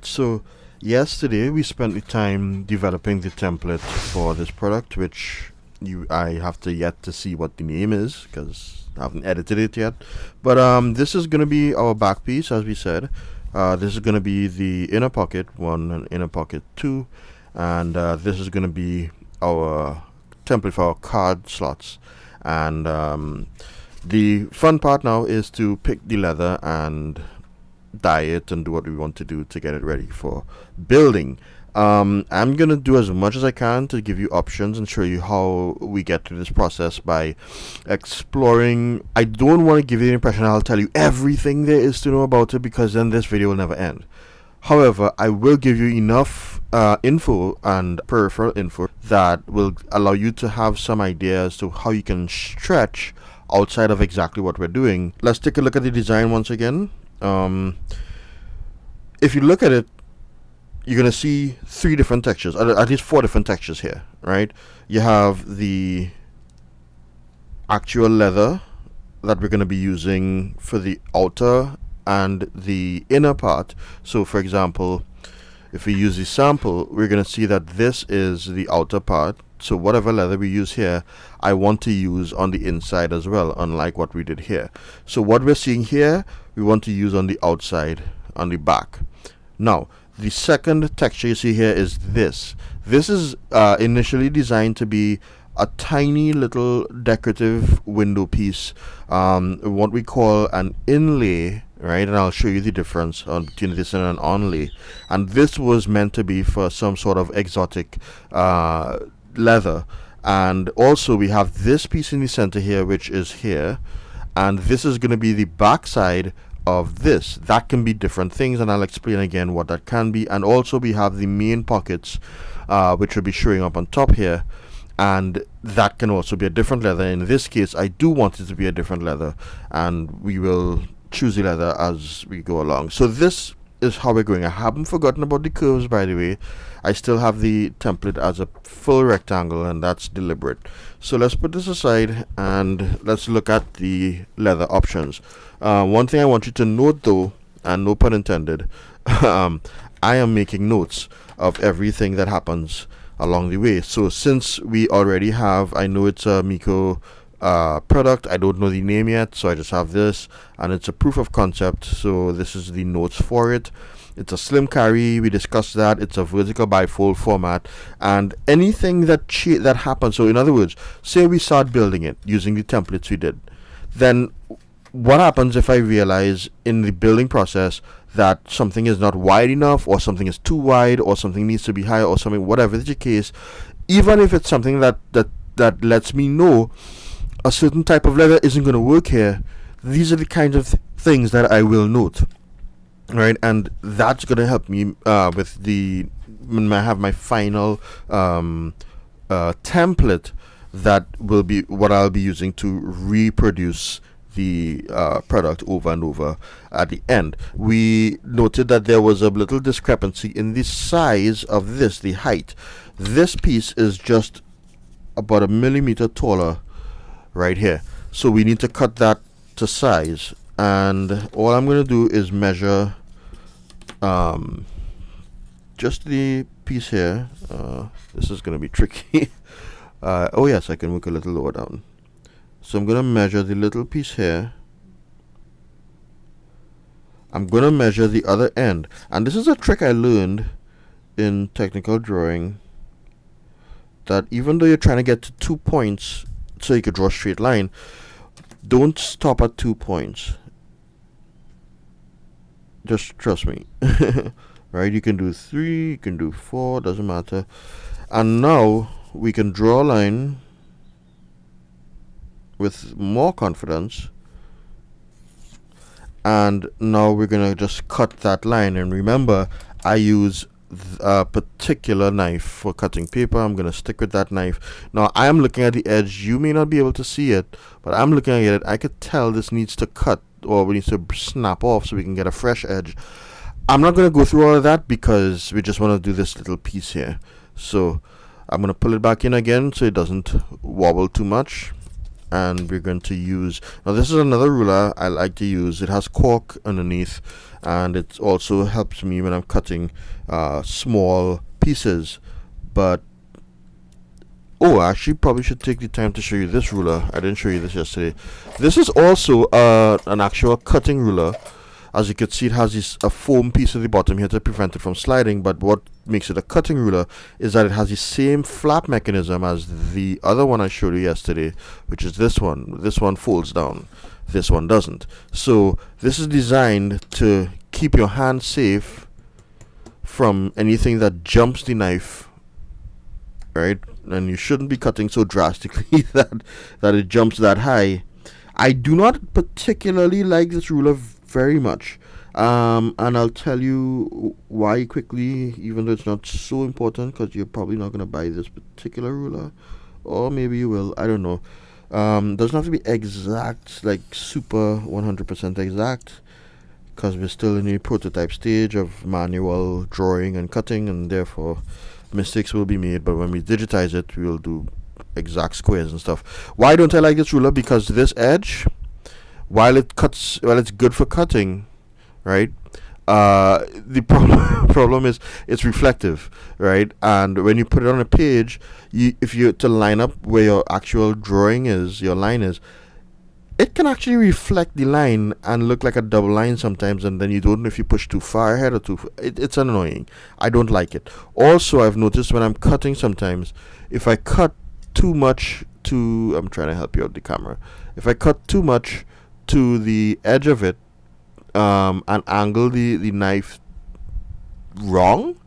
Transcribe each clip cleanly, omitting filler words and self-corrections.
So yesterday we spent the time developing the template for this product, which I have to yet to see what the name is because I haven't edited it yet. But this is gonna be our back piece, as we said. This is gonna be the inner pocket one and inner pocket two, and this is gonna be our template for our card slots. And the fun part now is to pick the leather and dye it and do what we want to do to get it ready for building. I'm gonna do as much as I can to give you options and show you how we get through this process by exploring. I don't want to give you the impression I'll tell you everything there is to know about it, because then this video will never end. However, I will give you enough info and peripheral info that will allow you to have some idea as to how you can stretch outside of exactly what we're doing. Let's take a look at the design once again. If you look at it, you're going to see three different textures, at least four different textures here, right? You have the actual leather that we're going to be using for the outer and the inner part. So for example, if we use the sample, we're going to see that this is the outer part. So whatever leather we use here, I want to use on the inside as well, unlike what we did here. So what we're seeing here, we want to use on the outside, on the back. Now, the second texture you see here is this. This is initially designed to be a tiny little decorative window piece, what we call an inlay, right? And I'll show you the difference between this and an onlay. And this was meant to be for some sort of exotic leather. And also we have this piece in the center here, which is here, and this is going to be the back side of this. That can be different things, and I'll explain again what that can be. And also we have the main pockets, which will be showing up on top here, and that can also be a different leather. In this case, I do want it to be a different leather, and we will choose the leather as we go along. So this is how we're going. I haven't forgotten about the curves, by the way. I still have the template as a full rectangle, and that's deliberate. So let's put this aside and let's look at the leather options. One thing I want you to note though, and no pun intended, I am making notes of everything that happens along the way. So since we already have, I know it's a Miko product, I don't know the name yet, so I just have this, and it's a proof of concept, so this is the notes for it. It's a slim carry, we discussed that. It's a vertical bifold format, and anything that happens, so in other words, say we start building it using the templates we did, then what happens if I realize in the building process that something is not wide enough, or something is too wide, or something needs to be higher, or something, whatever is the case, even if it's something that lets me know a certain type of leather isn't going to work here, these are the kinds of things that I will note, right? And that's going to help me with when I have my final template, that will be what I'll be using to reproduce the product over and over at the end. We noted that there was a little discrepancy in the size of this, the height. This piece is just about 1 millimeter taller right here, so we need to cut that to size. And all I'm going to do is measure just the piece here. This is going to be tricky. Oh yes, I can work a little lower down. So I'm going to measure the little piece here. I'm going to measure the other end, and this is a trick I learned in technical drawing, that even though you're trying to get to 2 points so you could draw a straight line, don't stop at 2 points. Just trust me. Right, you can do 3, you can do 4, doesn't matter. And now we can draw a line with more confidence, and now we're gonna just cut that line. And remember, I use a particular knife for cutting paper. I'm gonna stick with that knife. Now I am looking at the edge. You may not be able to see it, but I'm looking at it. I could tell this needs to cut, or we need to snap off so we can get a fresh edge. I'm not gonna go through all of that because we just want to do this little piece here. So I'm gonna pull it back in again so it doesn't wobble too much. And we're going to use, now this is another ruler I like to use. It has cork underneath, and it also helps me when I'm cutting small pieces. But oh, I actually probably should take the time to show you this ruler. I didn't show you this yesterday. This is also an actual cutting ruler. As you can see, it has a foam piece at the bottom here to prevent it from sliding, but what makes it a cutting ruler is that it has the same flap mechanism as the other one I showed you yesterday, which is this one. This one folds down. This one doesn't. So this is designed to keep your hand safe from anything that jumps the knife, right? And you shouldn't be cutting so drastically that it jumps that high. I do not particularly like this ruler very much, and I'll tell you why quickly, even though it's not so important, because you're probably not going to buy this particular ruler, or maybe you will, I don't know. Doesn't have to be exact, like super 100% exact, because we're still in the prototype stage of manual drawing and cutting, and therefore mistakes will be made. But when we digitize it, we'll do exact squares and stuff. Why don't I like this ruler? Because this edge, while it's good for cutting, right? The problem is it's reflective, right? And when you put it on a page, if you to line up where your actual drawing is, your line is, it can actually reflect the line and look like a double line sometimes, and then you don't know if you push too far ahead or it's annoying. I don't like it. Also, I've noticed when I'm cutting sometimes, if I cut too much to, I'm trying to help you out the camera, if I cut too much to the edge of it, and angle the knife wrong,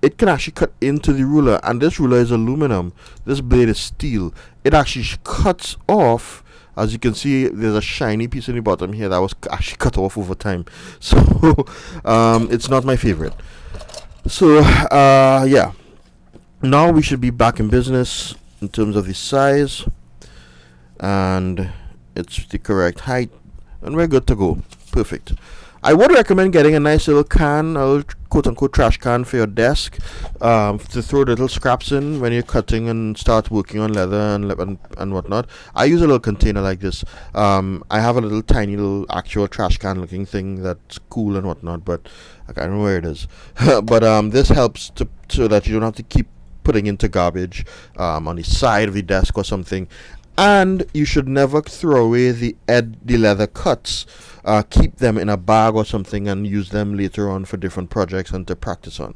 it can actually cut into the ruler. And this ruler is aluminum, this blade is steel. It actually cuts off. As you can see, there's a shiny piece in the bottom here that was actually cut off over time. So it's not my favorite. So yeah, now we should be back in business in terms of the size, and it's the correct height, and we're good to go. Perfect. I would recommend getting a nice little can, a little quote-unquote trash can for your desk, to throw little scraps in when you're cutting and start working on leather and whatnot. I use a little container like this. I have a little tiny little actual trash can looking thing that's cool and whatnot, but I can't remember where it is. But this helps so that you don't have to keep putting into garbage on the side of the desk or something. And you should never throw away the leather cuts. Keep them in a bag or something and use them later on for different projects and to practice on.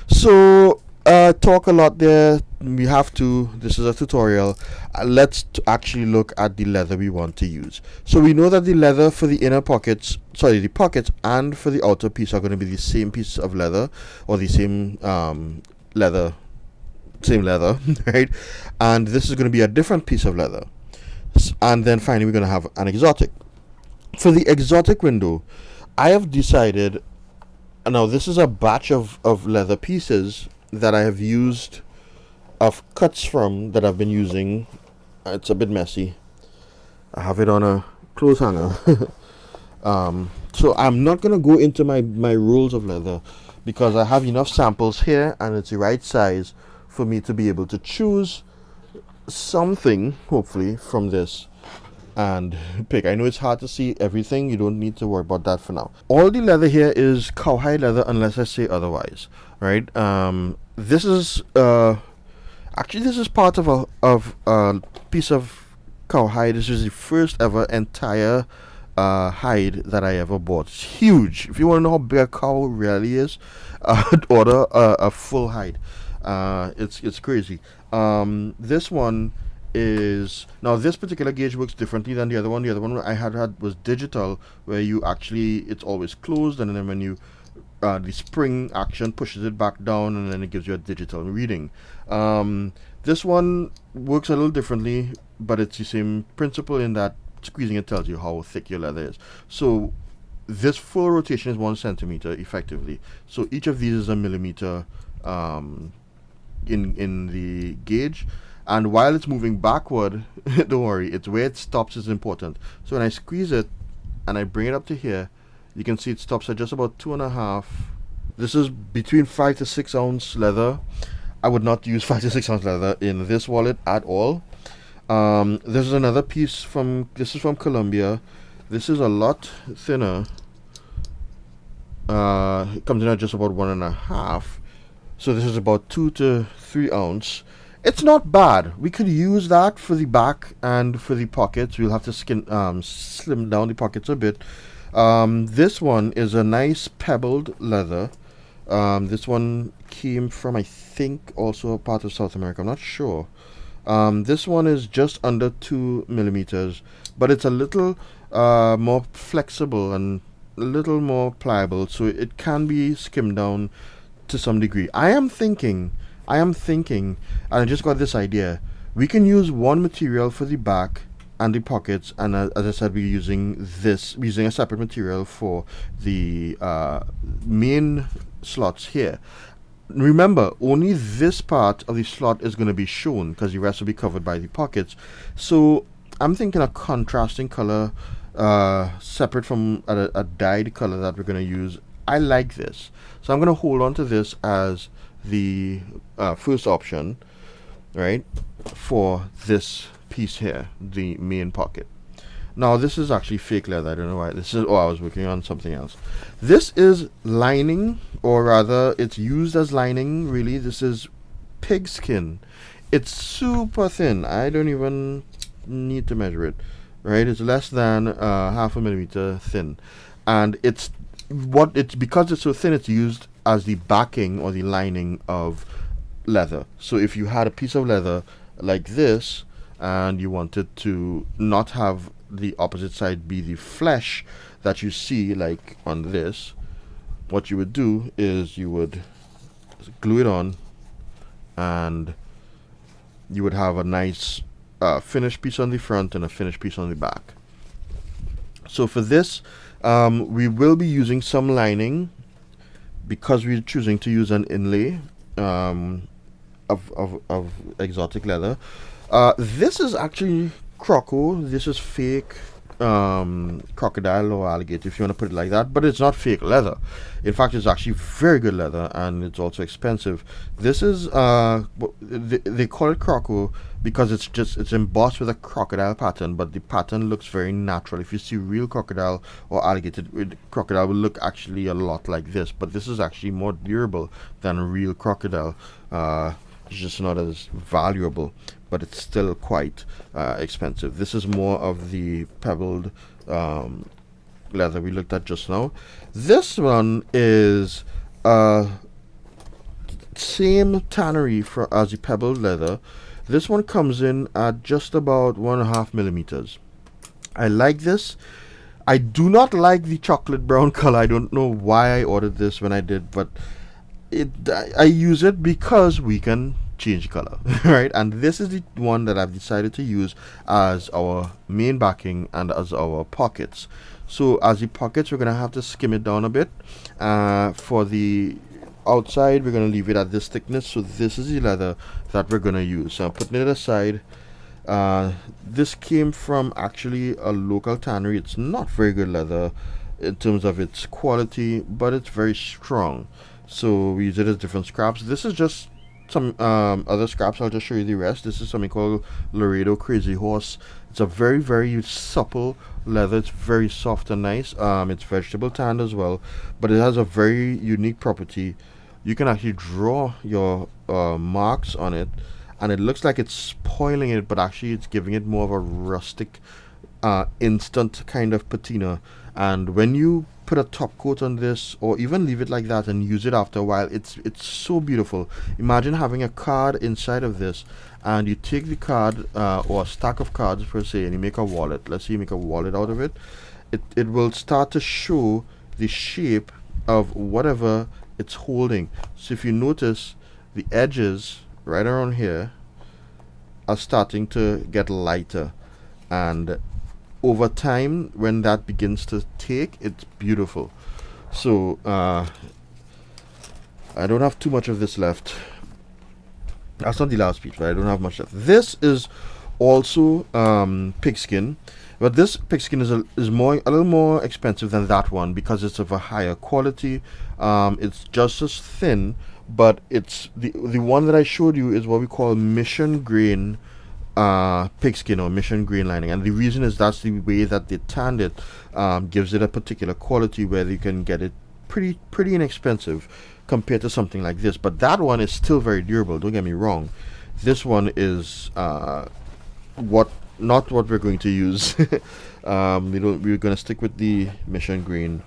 So talk a lot there. We have to, this is a tutorial. Let's actually look at the leather we want to use. So we know that the leather for the inner pockets, the pockets and for the outer piece are going to be the same piece of leather, or the same leather, right? And this is going to be a different piece of leather. And then finally we're going to have an exotic. For the exotic window, I have decided, now this is a batch of leather pieces that I have used, of cuts from that I've been using. It's a bit messy. I have it on a clothes hanger. So I'm not going to go into my rolls of leather, because I have enough samples here and it's the right size for me to be able to choose something, hopefully, from this and pick. I know it's hard to see everything. You don't need to worry about that for now. All the leather here is cowhide leather, unless I say otherwise, right? This is actually, this is part of a piece of cowhide. This is the first ever entire hide that I ever bought. It's huge. If you want to know how big a cow really is, order a full hide. It's crazy. This one is, now this particular gauge works differently than the other one. The other one I had was digital, where you actually, it's always closed, and then when you the spring action pushes it back down, and then it gives you a digital reading. This one works a little differently, but it's the same principle in that squeezing it tells you how thick your leather is. So this full rotation is 1 centimeter effectively. So each of these is a millimeter in the gauge, and while it's moving backward, don't worry, it's where it stops is important. So when I squeeze it and I bring it up to here, you can see it stops at just about 2.5. This is between 5 to 6 ounce leather. I would not use 5 to 6 ounce leather in this wallet at all. This is another piece this is from Colombia. This is a lot thinner. It comes in at just about 1.5. So this is about 2 to 3 ounce. It's not bad. We could use that for the back and for the pockets. We'll have to slim down the pockets a bit. This one is a nice pebbled leather. This one came from, I think, also a part of South America. I'm not sure. This one is just under 2 millimeters, but it's a little more flexible and a little more pliable, so it can be skimmed down to some degree. I am thinking, and I just got this idea. We can use one material for the back and the pockets, and as I said, we're using a separate material for the main slots here. Remember, only this part of the slot is going to be shown because the rest will be covered by the pockets. So I'm thinking a contrasting color, separate from a dyed color that we're going to use. I like this, so I'm going to hold on to this as the first option, right, for this piece here, the main pocket. Now this is actually fake leather. I don't know why. This is, oh, I was working on something else. This is lining, or rather it's used as lining, really. This is pig skin. It's super thin. I don't even need to measure it, right? It's less than 0.5 millimeter thin, and it's because it's so thin, it's used as the backing or the lining of leather. So if you had a piece of leather like this and you wanted to not have the opposite side be the flesh that you see like on this, what you would do is you would glue it on, and you would have a nice finished piece on the front and a finished piece on the back. So for this, we will be using some lining because we're choosing to use an inlay of exotic leather. This is actually croco. This is fake crocodile or alligator, if you want to put it like that, but it's not fake leather. In fact, it's actually very good leather, and it's also expensive. This is they call it croco because it's embossed with a crocodile pattern, but the pattern looks very natural. If you see real crocodile or alligator, crocodile will look actually a lot like this, but this is actually more durable than real crocodile. It's just not as valuable, but it's still quite expensive. This is more of the pebbled leather we looked at just now. This one is same tannery as the pebbled leather. This one comes in at just about 1.5 millimeters. I like this. I do not like the chocolate brown color. I don't know why I ordered this when I did, but I use it because we can change color, right? And this is the one that I've decided to use as our main backing and as our pockets. So as the pockets, we're gonna have to skim it down a bit. For the outside, we're gonna leave it at this thickness. So this is the leather that we're gonna use. So I'm putting it aside. This came from actually a local tannery. It's not very good leather in terms of its quality, but it's very strong. So we use it as different scraps. This is just some other scraps. I'll just show you the rest. This is something called Laredo Crazy Horse. It's a very, very supple leather. It's very soft and nice. It's vegetable tanned as well, but it has a very unique property. You can actually draw your marks on it, and it looks like it's spoiling it, but actually it's giving it more of a rustic, instant kind of patina. And when you put a top coat on this, or even leave it like that and use it after a while, it's so beautiful. Imagine having a card inside of this, and you take the card or a stack of cards per se, and you make a wallet. Let's say you make a wallet out of it. It will start to show the shape of whatever it's holding. So if you notice, the edges right around here are starting to get lighter, and over time, when that begins to take, it's beautiful. So I don't have too much of this left. That's not the last piece, but I don't have much left. This is also pigskin, but this pigskin is a little more expensive than that one because it's of a higher quality. It's just as thin, but it's the one that I showed you is what we call mission grain pigskin or mission grain lining, and the reason is that's the way that they tanned it gives it a particular quality where you can get it pretty inexpensive compared to something like this. But that one is still very durable. Don't get me wrong. This one is what not what we're going to use. We're going to stick with the mission green.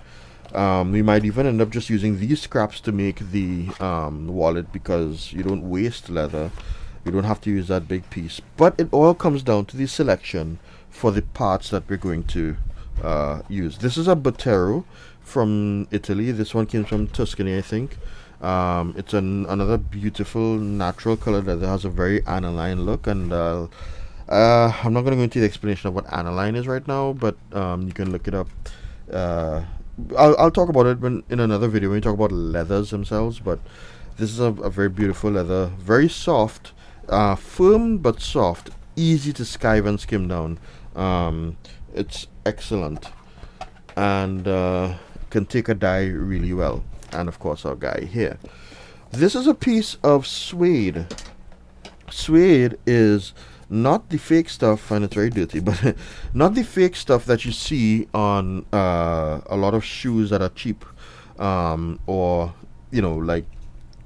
We might even end up just using these scraps to make the wallet, because you don't waste leather. You don't have to use that big piece. But it all comes down to the selection for the parts that we're going to use. This is a Botero from Italy. This one came from Tuscany, I think. It's another beautiful natural color that has a very aniline look, and I'm not going to go into the explanation of what aniline is right now, but you can look it up. I'll talk about it in another video when we talk about leathers themselves. But this is a very beautiful leather, very soft, firm but soft, easy to skive and skim down. It's excellent, and can take a dye really well. And of course our guy here. This is a piece of suede. Suede is not the fake stuff, and it's very dirty, but not the fake stuff that you see on a lot of shoes that are cheap, or like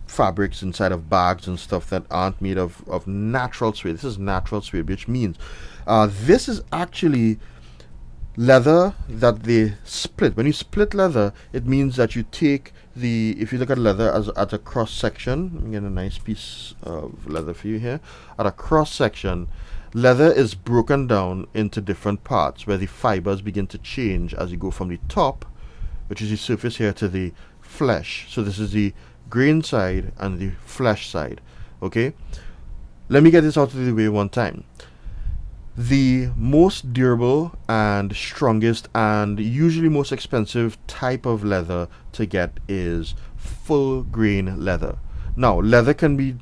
fabrics inside of bags and stuff that aren't made of natural suede. This is natural suede, which means this is actually leather that they split. When you split leather, it means that you take if you look at leather as at a cross section, let me get a nice piece of leather for you here. At a cross section, leather is broken down into different parts where the fibers begin to change as you go from the top, which is the surface here, to the flesh. So this is the grain side and the flesh side. Okay, let me get this out of the way one time. The most durable and strongest and usually most expensive type of leather to get is full grain leather. Now, leather can be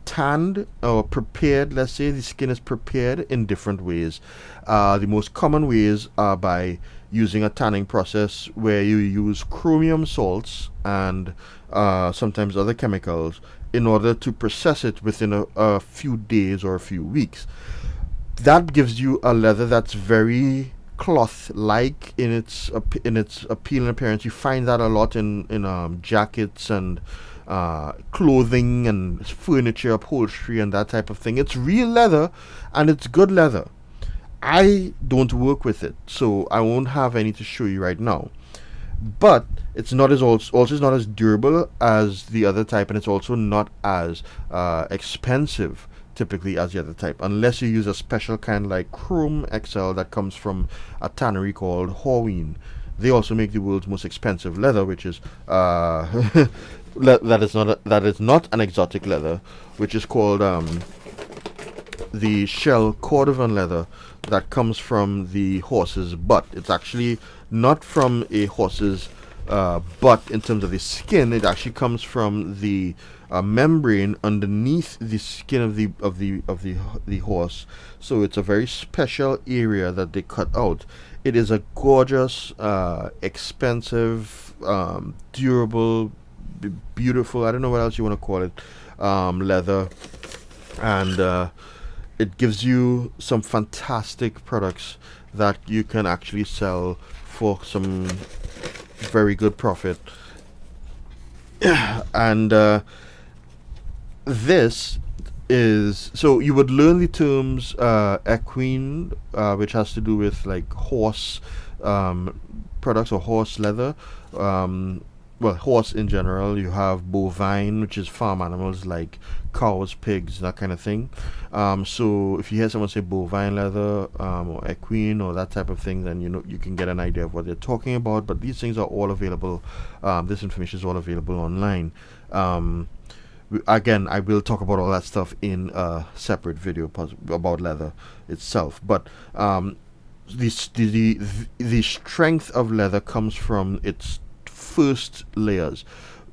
tanned or prepared. Let's say the skin is prepared in different ways. The most common ways are by using a tanning process where you use chromium salts and sometimes other chemicals in order to process it within a few days or a few weeks. That gives you a leather that's very cloth-like in its appeal and appearance. You find that a lot in jackets and clothing and furniture, upholstery, and that type of thing. It's real leather, and it's good leather. I don't work with it, so I won't have any to show you right now. But it's not as also it's not as durable as the other type, and it's also not as expensive typically as the other type, unless you use a special kind like Chrome XL that comes from a tannery called Horween. They also make the world's most expensive leather, which is that is not an exotic leather, which is called the shell cordovan leather that comes from the horse's butt. It's actually not from a horse's butt in terms of the skin. It actually comes from the membrane underneath the skin of the horse. So it's a very special area that they cut out. It is a gorgeous, expensive, durable, beautiful, I don't know what else you want to call it, leather, and it gives you some fantastic products that you can actually sell for some very good profit. And this is, so you would learn the terms equine, which has to do with like horse products or horse leather, well, horse in general. You have bovine, which is farm animals like cows, pigs, that kind of thing. So if you hear someone say bovine leather or equine or that type of thing, then you can get an idea of what they're talking about. But these things are all available. This information is all available online. Again, I will talk about all that stuff in a separate video about leather itself. But the strength of leather comes from its first layers.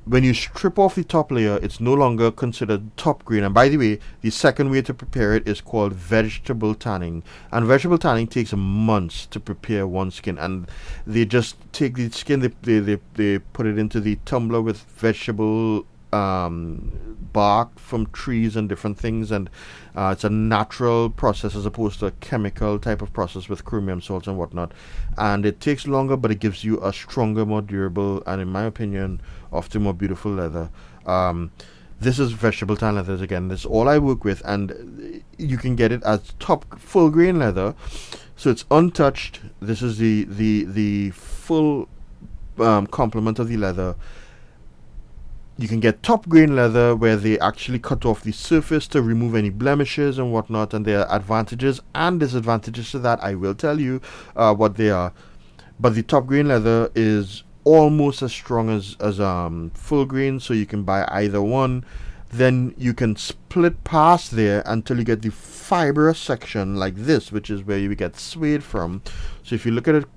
When you strip off the top layer, it's no longer considered top grain. And by the way, the second way to prepare it is called vegetable tanning. And vegetable tanning takes months to prepare one skin. And they just take the skin, they put it into the tumbler with vegetable bark from trees and different things, and it's a natural process as opposed to a chemical type of process with chromium salts and whatnot. And it takes longer, but it gives you a stronger, more durable, and in my opinion, often more beautiful leather. This is vegetable tan leathers again. This is all I work with, and you can get it as top full grain leather, so it's untouched. This is the full complement of the leather. You can get top grain leather where they actually cut off the surface to remove any blemishes and whatnot, and there are advantages and disadvantages to that. I will tell you what they are. But the top grain leather is almost as strong as full grain, so you can buy either one. Then you can split past there until you get the fibrous section like this, which is where you get suede from. So if you look at it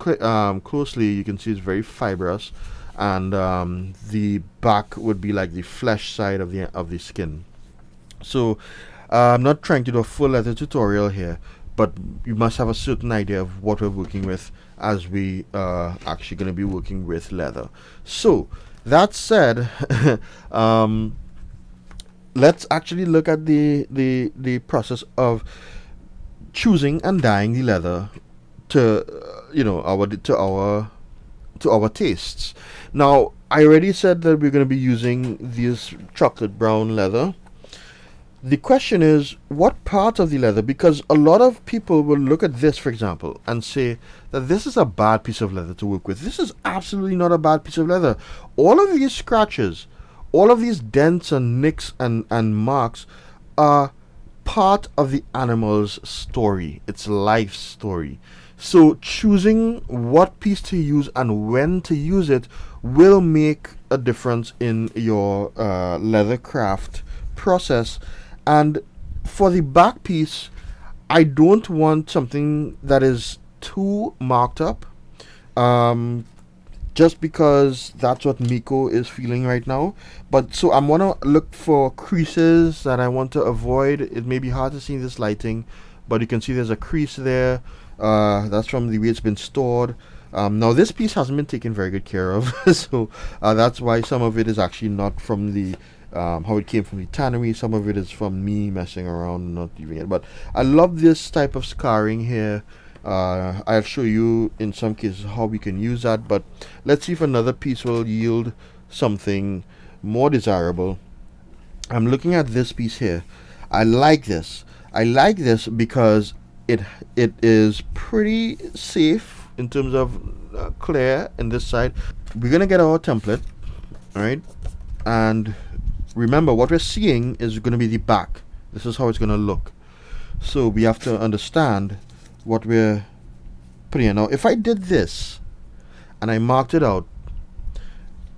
closely, you can see it's very fibrous, and the back would be like the flesh side of the skin. So I'm not trying to do a full leather tutorial here, but you must have a certain idea of what we're working with as we are actually going to be working with leather. So that said, let's actually look at the process of choosing and dyeing the leather to our tastes. Now, I already said that we're going to be using this chocolate brown leather. The question is, what part of the leather? Because a lot of people will look at this, for example, and say that this is a bad piece of leather to work with. This is absolutely not a bad piece of leather. All of these scratches, all of these dents and nicks and marks are part of the animal's story, its life story. So choosing what piece to use and when to use it will make a difference in your leather craft process. And for the back piece, I don't want something that is too marked up, just because that's what Miko is feeling right now. But so I'm want to look for creases that I want to avoid. It may be hard to see in this lighting, but you can see there's a crease there. That's from the way it's been stored. Now this piece hasn't been taken very good care of, so that's why some of it is actually not from the how it came from the tannery. Some of it is from me messing around, not leaving it. But I love this type of scarring here. I'll show you in some cases how we can use that, but let's see if another piece will yield something more desirable. I'm looking at this piece here. I like this. I like this because it is pretty safe in terms of clear in this side. We're gonna get our template, all right, and remember what we're seeing is going to be the back. This is how it's going to look. So we have to understand what we're putting in. Now if I did this and I marked it out,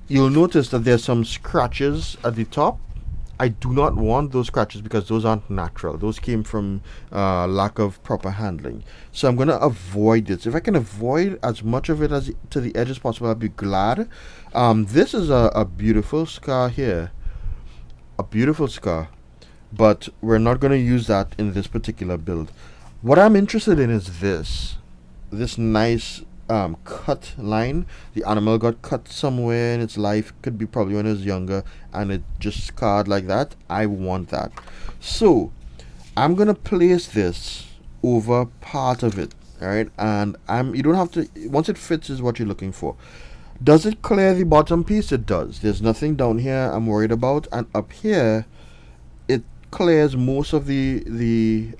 you'll notice that there's some scratches at the top. I do not want those scratches because those aren't natural. Those came from lack of proper handling. So I'm going to avoid this. If I can avoid as much of it as to the edge as possible, I'll be glad. This is a beautiful scar here. A beautiful scar, but we're not going to use that in this particular build. What I'm interested in is this nice cut line. The animal got cut somewhere in its life, could be probably when it was younger, and it just scarred like that. I want that. So I'm gonna place this over part of it, all right? And you don't have to, once it fits is what you're looking for. Does it clear the bottom piece? It does. There's nothing down here I'm worried about, and up here it clears most of the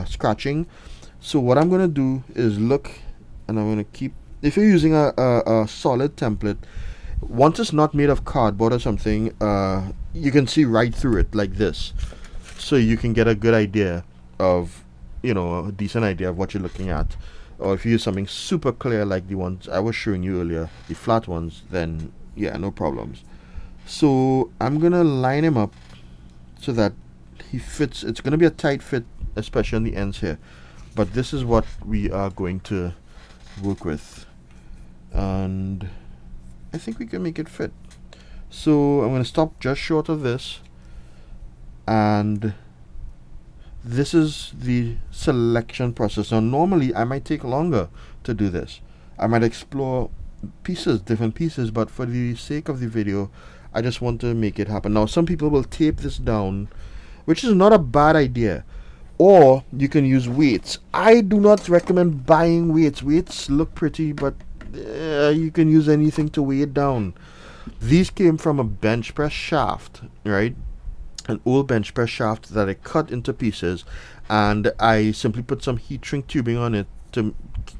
scratching. So what I'm gonna do is look, and I'm gonna keep, if you're using a solid template, once it's not made of cardboard or something, you can see right through it like this, so you can get a good idea of, a decent idea of what you're looking at. Or if you use something super clear like the ones I was showing you earlier, the flat ones, then yeah, no problems. So I'm gonna line him up so that he fits. It's gonna be a tight fit, especially on the ends here, but this is what we are going to work with, and I think we can make it fit. So I'm gonna stop just short of this, and this is the selection process. Now normally I might take longer to do this. I might explore different pieces, but for the sake of the video, I just want to make it happen. Now, some people will tape this down, which is not a bad idea. Or you can use weights. I do not recommend buying weights. Weights look pretty, but you can use anything to weigh it down. These came from a bench press shaft, right? An old bench press shaft that I cut into pieces, and I simply put some heat shrink tubing on it to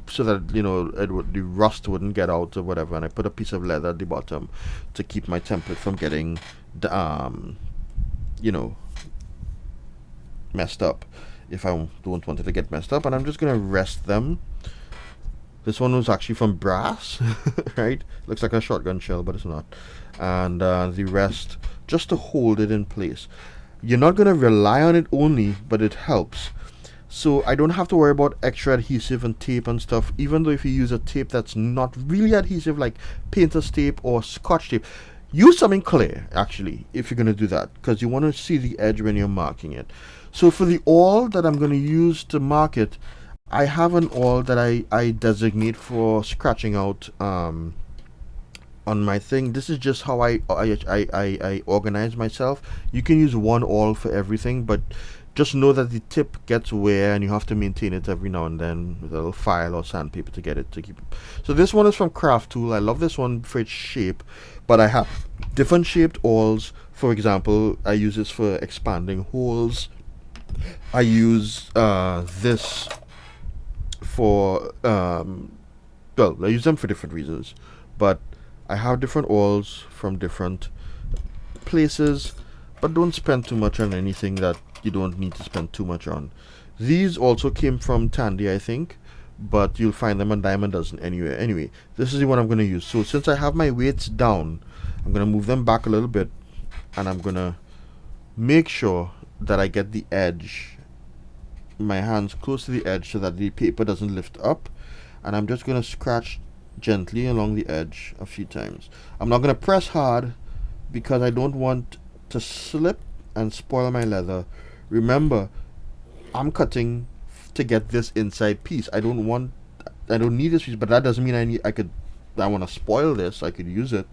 so that the rust wouldn't get out or whatever, and I put a piece of leather at the bottom to keep my template from getting you know messed up if I don't want it to get messed up. And I'm just gonna rest them. This one was actually from brass, right? Looks like a shotgun shell, but it's not. And the rest just to hold it in place. You're not gonna rely on it only, but it helps. So I don't have to worry about extra adhesive and tape and stuff, even though if you use a tape that's not really adhesive, like painter's tape or scotch tape, use something clear, actually, if you're going to do that, because you want to see the edge when you're marking it. So for the awl that I'm going to use to mark it, I have an awl that I designate for scratching out on my thing. This is just how I organize myself. You can use one awl for everything, but just know that the tip gets wear and you have to maintain it every now and then with a little file or sandpaper to get it to keep it. So this one is from Craft Tool. I love this one for its shape, but I have different shaped awls. For example, I use this for expanding holes. I use this for well, I use them for different reasons, but I have different awls from different places, but don't spend too much on anything that you don't need to spend too much on. These also came from Tandy, I think, but you'll find them on Diamond Dozen anywhere. Anyway, this is the one I'm going to use. So since I have my weights down, I'm going to move them back a little bit, and I'm going to make sure that I get the edge, my hands close to the edge so that the paper doesn't lift up, and I'm just going to scratch gently along the edge a few times. I'm not going to press hard because I don't want to slip and spoil my leather. Remember, I'm cutting to get this inside piece. I don't need this piece, but that doesn't mean I want to spoil this. I could use it,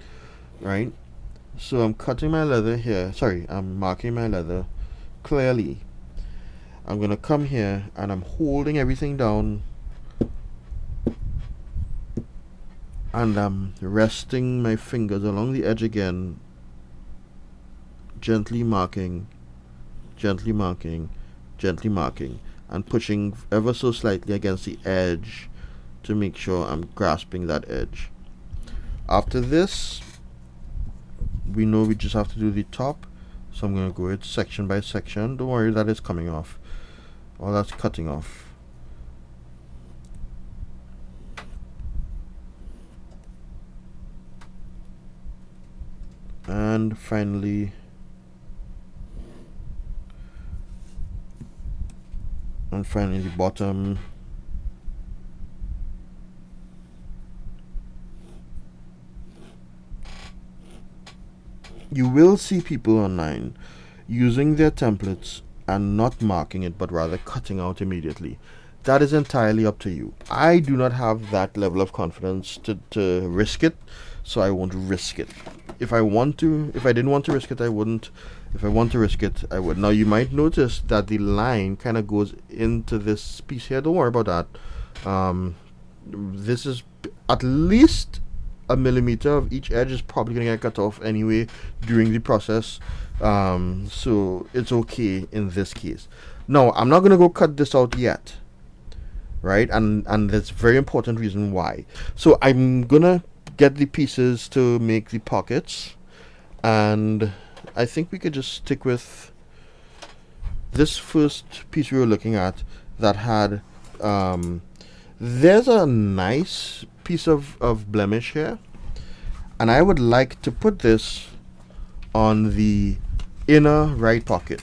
right? So I'm cutting my leather here. Sorry, I'm marking my leather clearly. I'm gonna come here and I'm holding everything down, and I'm resting my fingers along the edge again, gently marking, gently marking, gently marking, and pushing ever so slightly against the edge to make sure I'm grasping that edge. After this, we know we just have to do the top, so I'm going to go it section by section. Don't worry that it's coming off, or that's cutting off. And finally, the bottom. You will see people online using their templates and not marking it, but rather cutting out immediately. That is entirely up to you. I do not have that level of confidence to risk it, so I won't risk it. If I didn't want to risk it, I wouldn't. If I want to risk it, I would. Now, you might notice that the line kind of goes into this piece here. Don't worry about that. This is at least a millimeter of each edge is probably going to get cut off anyway during the process. So it's okay in this case. Now, I'm not going to go cut this out yet, right? And that's a very important reason why. So I'm going to get the pieces to make the pockets, and I think we could just stick with this first piece we were looking at that had there's a nice piece of blemish here, and I would like to put this on the inner right pocket,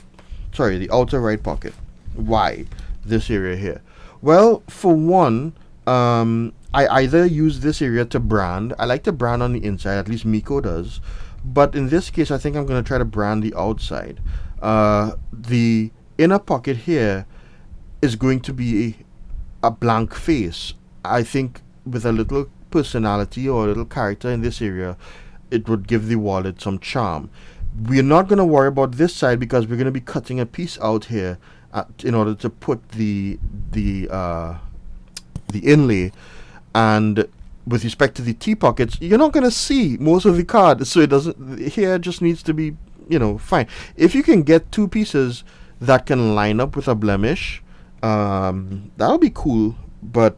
sorry, the outer right pocket. Why this area here? Well, for one, I either use this area to brand. I like to brand on the inside, at least Miko does, but in this case I think I'm going to try to brand the outside. The inner pocket here is going to be a blank face. I think with a little personality or a little character in this area, it would give the wallet some charm. We're not going to worry about this side because we're going to be cutting a piece out here in order to put the inlay. And with respect to the T pockets, you're not going to see most of the card, so it doesn't. Here just needs to be, fine. If you can get two pieces that can line up with a blemish, that'll be cool. But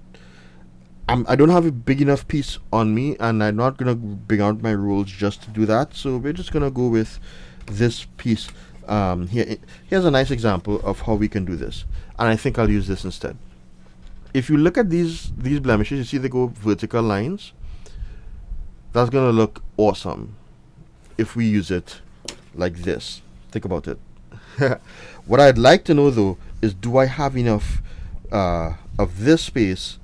I don't have a big enough piece on me, and I'm not gonna bring out my rules just to do that. So we're just gonna go with this piece. Here's a nice example of how we can do this, and I think I'll use this instead. If you look at these blemishes, you see they go vertical lines. That's gonna look awesome if we use it like this. Think about it. What I'd like to know though is, do I have enough of this space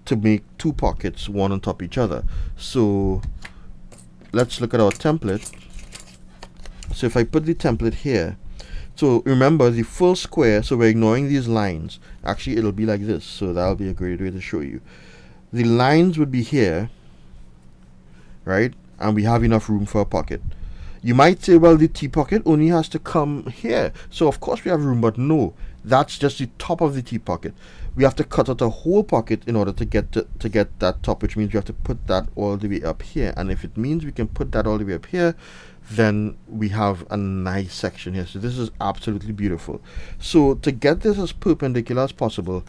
to make two pockets, one on top of each other? So let's look at our template. So if I put the template here, so remember the full square, so we're ignoring these lines. Actually, it'll be like this, so that'll be a great way to show you. The lines would be here, right? And we have enough room for a pocket. You might say, well, the T pocket only has to come here, so of course we have room. But no, that's just the top of the T pocket. We have to cut out a whole pocket in order to get that top, which means we have to put that all the way up here. And if it means we can put that all the way up here, then we have a nice section here. So this is absolutely beautiful. So to get this as perpendicular as possible,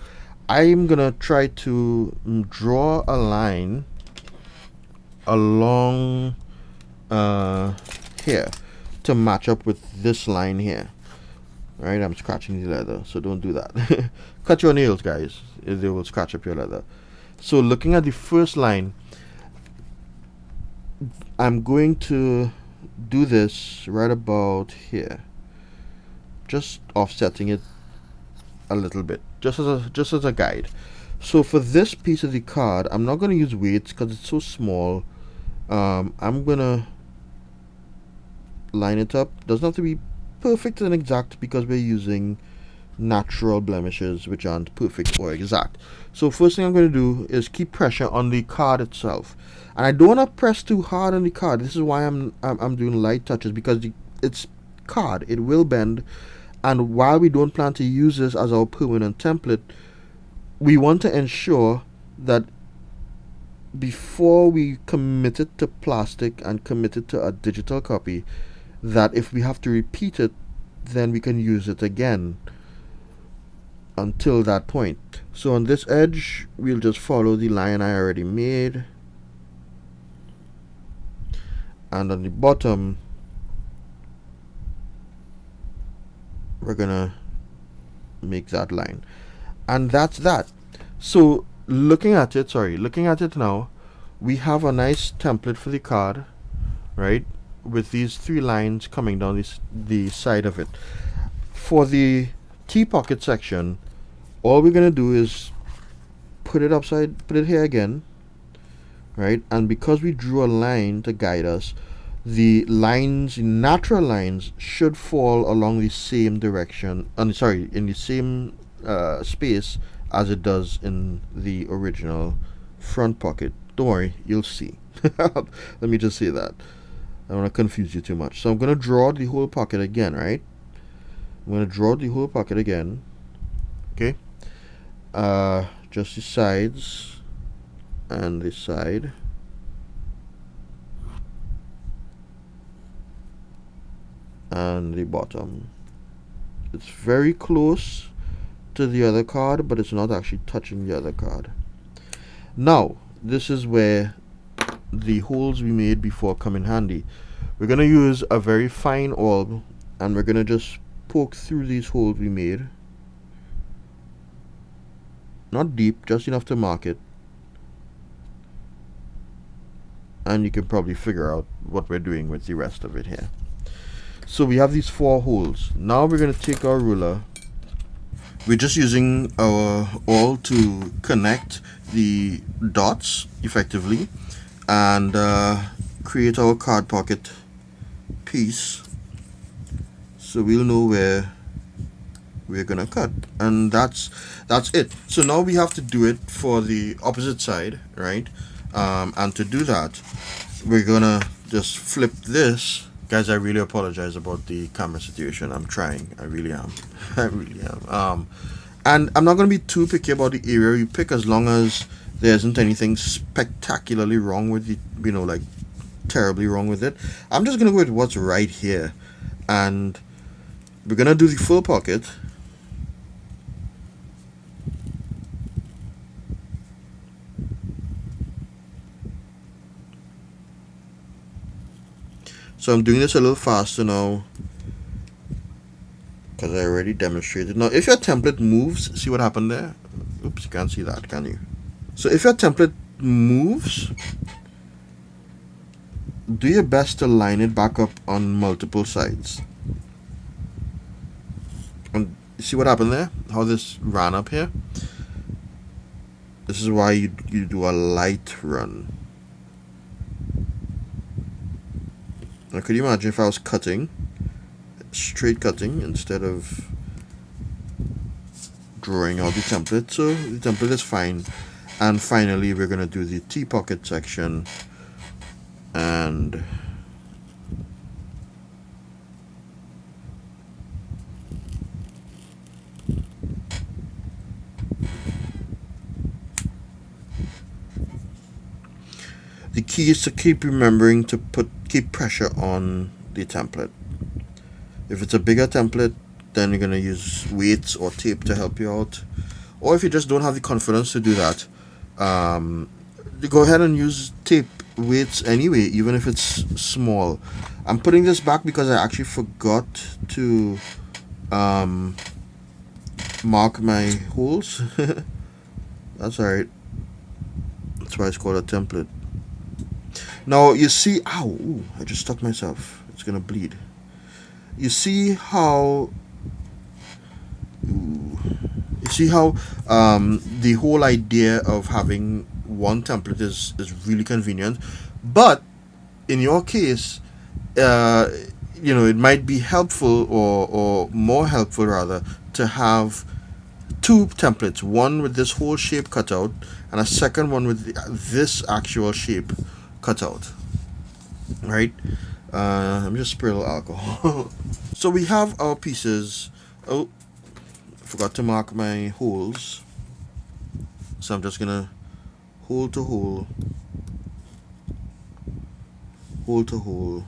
I'm gonna try to draw a line along here to match up with this line here. Right, I'm scratching the leather, so don't do that. Cut your nails, guys, they will scratch up your leather. So looking at the first line, I'm going to do this right about here, just offsetting it a little bit, just as a guide. So for this piece of the card, I'm not going to use weights because it's so small. I'm gonna line it up. Doesn't have to be perfect and exact because we're using natural blemishes which aren't perfect or exact. So first thing I'm going to do is keep pressure on the card itself, and I don't want to press too hard on the card. This is why I'm doing light touches, because it's card, it will bend, and while we don't plan to use this as our permanent template, we want to ensure that before we commit it to plastic and commit it to a digital copy, that if we have to repeat it, then we can use it again until that point. So on this edge, we'll just follow the line I already made, and on the bottom, we're gonna make that line, and that's that. So looking at it now, we have a nice template for the card, right, with these three lines coming down the side of it. For the T pocket section, all we're gonna do is put it here again, right? And because we drew a line to guide us, the natural lines should fall along the same direction, in the same space as it does in the original front pocket. Don't worry, you'll see. Let me just say that. I don't want to confuse you too much. So I'm going to draw the whole pocket again, right? I'm going to draw the whole pocket again. Okay. Just the sides and this side. And the bottom. It's very close to the other card, but it's not actually touching the other card. Now, this is where the holes we made before come in handy. We're going to use a very fine awl, and we're going to just poke through these holes we made. Not deep, just enough to mark it. And you can probably figure out what we're doing with the rest of it here. So we have these 4 holes. Now we're going to take our ruler. We're just using our awl to connect the dots effectively and create our card pocket piece, so we'll know where we're gonna cut, and that's it. So now we have to do it for the opposite side, right? And to do that, we're gonna just flip this. Guys, I really apologize about the camera situation. I'm trying. I really am. I really am. And I'm not going to be too picky about the area you pick, as long as there isn't anything spectacularly wrong with it, like terribly wrong with it. I'm just going to go with what's right here. And we're going to do the full pocket. So I'm doing this a little faster now, because I already demonstrated. Now, if your template moves, see what happened there? Oops, you can't see that, can you? So if your template moves, do your best to line it back up on multiple sides. And see what happened there? How this ran up here? This is why you do a light run. Now, could you imagine if I was cutting, straight cutting, instead of drawing out the template? So the template is fine. And finally, we're going to do the T-pocket section. And the key is to keep remembering to keep pressure on the template. If it's a bigger template, then you're going to use weights or tape to help you out. Or if you just don't have the confidence to do that, go ahead and use tape weights anyway, even if it's small. I'm putting this back because I actually forgot to mark my holes. That's alright. That's why it's called a template. Now you see, ow, ooh, I just stuck myself. It's gonna bleed. You see how the whole idea of having one template is really convenient, but in your case, it might be helpful or more helpful rather to have two templates, one with this whole shape cut out and a second one with this actual shape cut out, right? Let me just spray a little alcohol. So we have our pieces. Oh, forgot to mark my holes, so I'm just gonna hole to hole, hole to hole,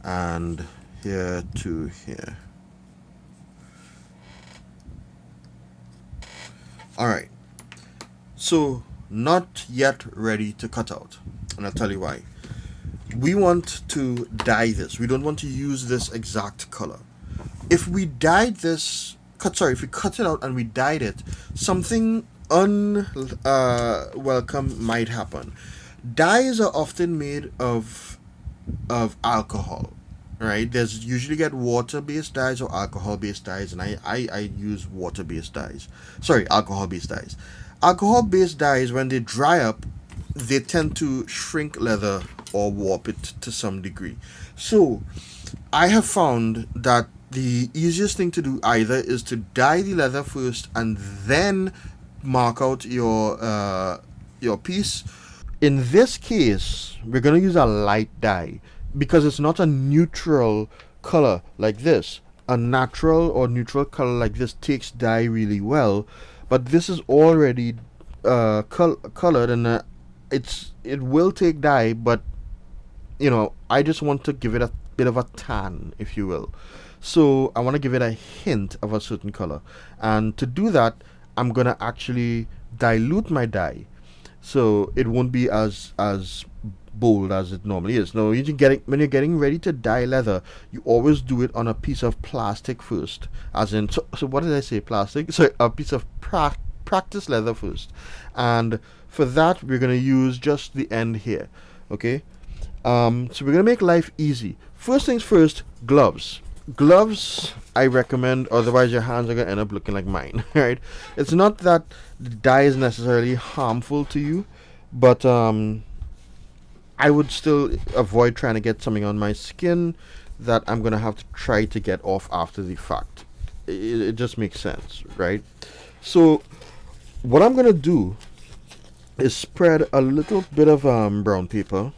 and here to here. Alright, so not yet ready to cut out, and I'll tell you why. We want to dye this. We don't want to use this exact color. If we dyed this, if we cut it out and we dyed it, something unwelcome might happen. Dyes are often made of alcohol, right? There's usually get water-based dyes or alcohol-based dyes, and I use water-based dyes. Sorry, alcohol-based dyes. Alcohol-based dyes, when they dry up, they tend to shrink leather or warp it to some degree. So I have found that the easiest thing to do either is to dye the leather first and then mark out your piece. In this case, we're going to use a light dye because it's not a neutral color like this. A natural or neutral color like this takes dye really well, but this is already colored, and it will take dye, but I just want to give it a bit of a tan, if you will. So I want to give it a hint of a certain color, and to do that, I'm gonna actually dilute my dye, so it won't be as bold as it normally is. Now, when you're getting ready to dye leather, you always do it on a piece of plastic first, as in. So what did I say? Plastic? So a piece of practice leather first, and for that we're gonna use just the end here. Okay. So we're gonna make life easy. First things first, gloves. Gloves I recommend, otherwise your hands are gonna end up looking like mine. Right? It's not that the dye is necessarily harmful to you, but I would still avoid trying to get something on my skin that I'm gonna have to try to get off after the fact. It just makes sense, right? So what I'm gonna do is spread a little bit of brown paper.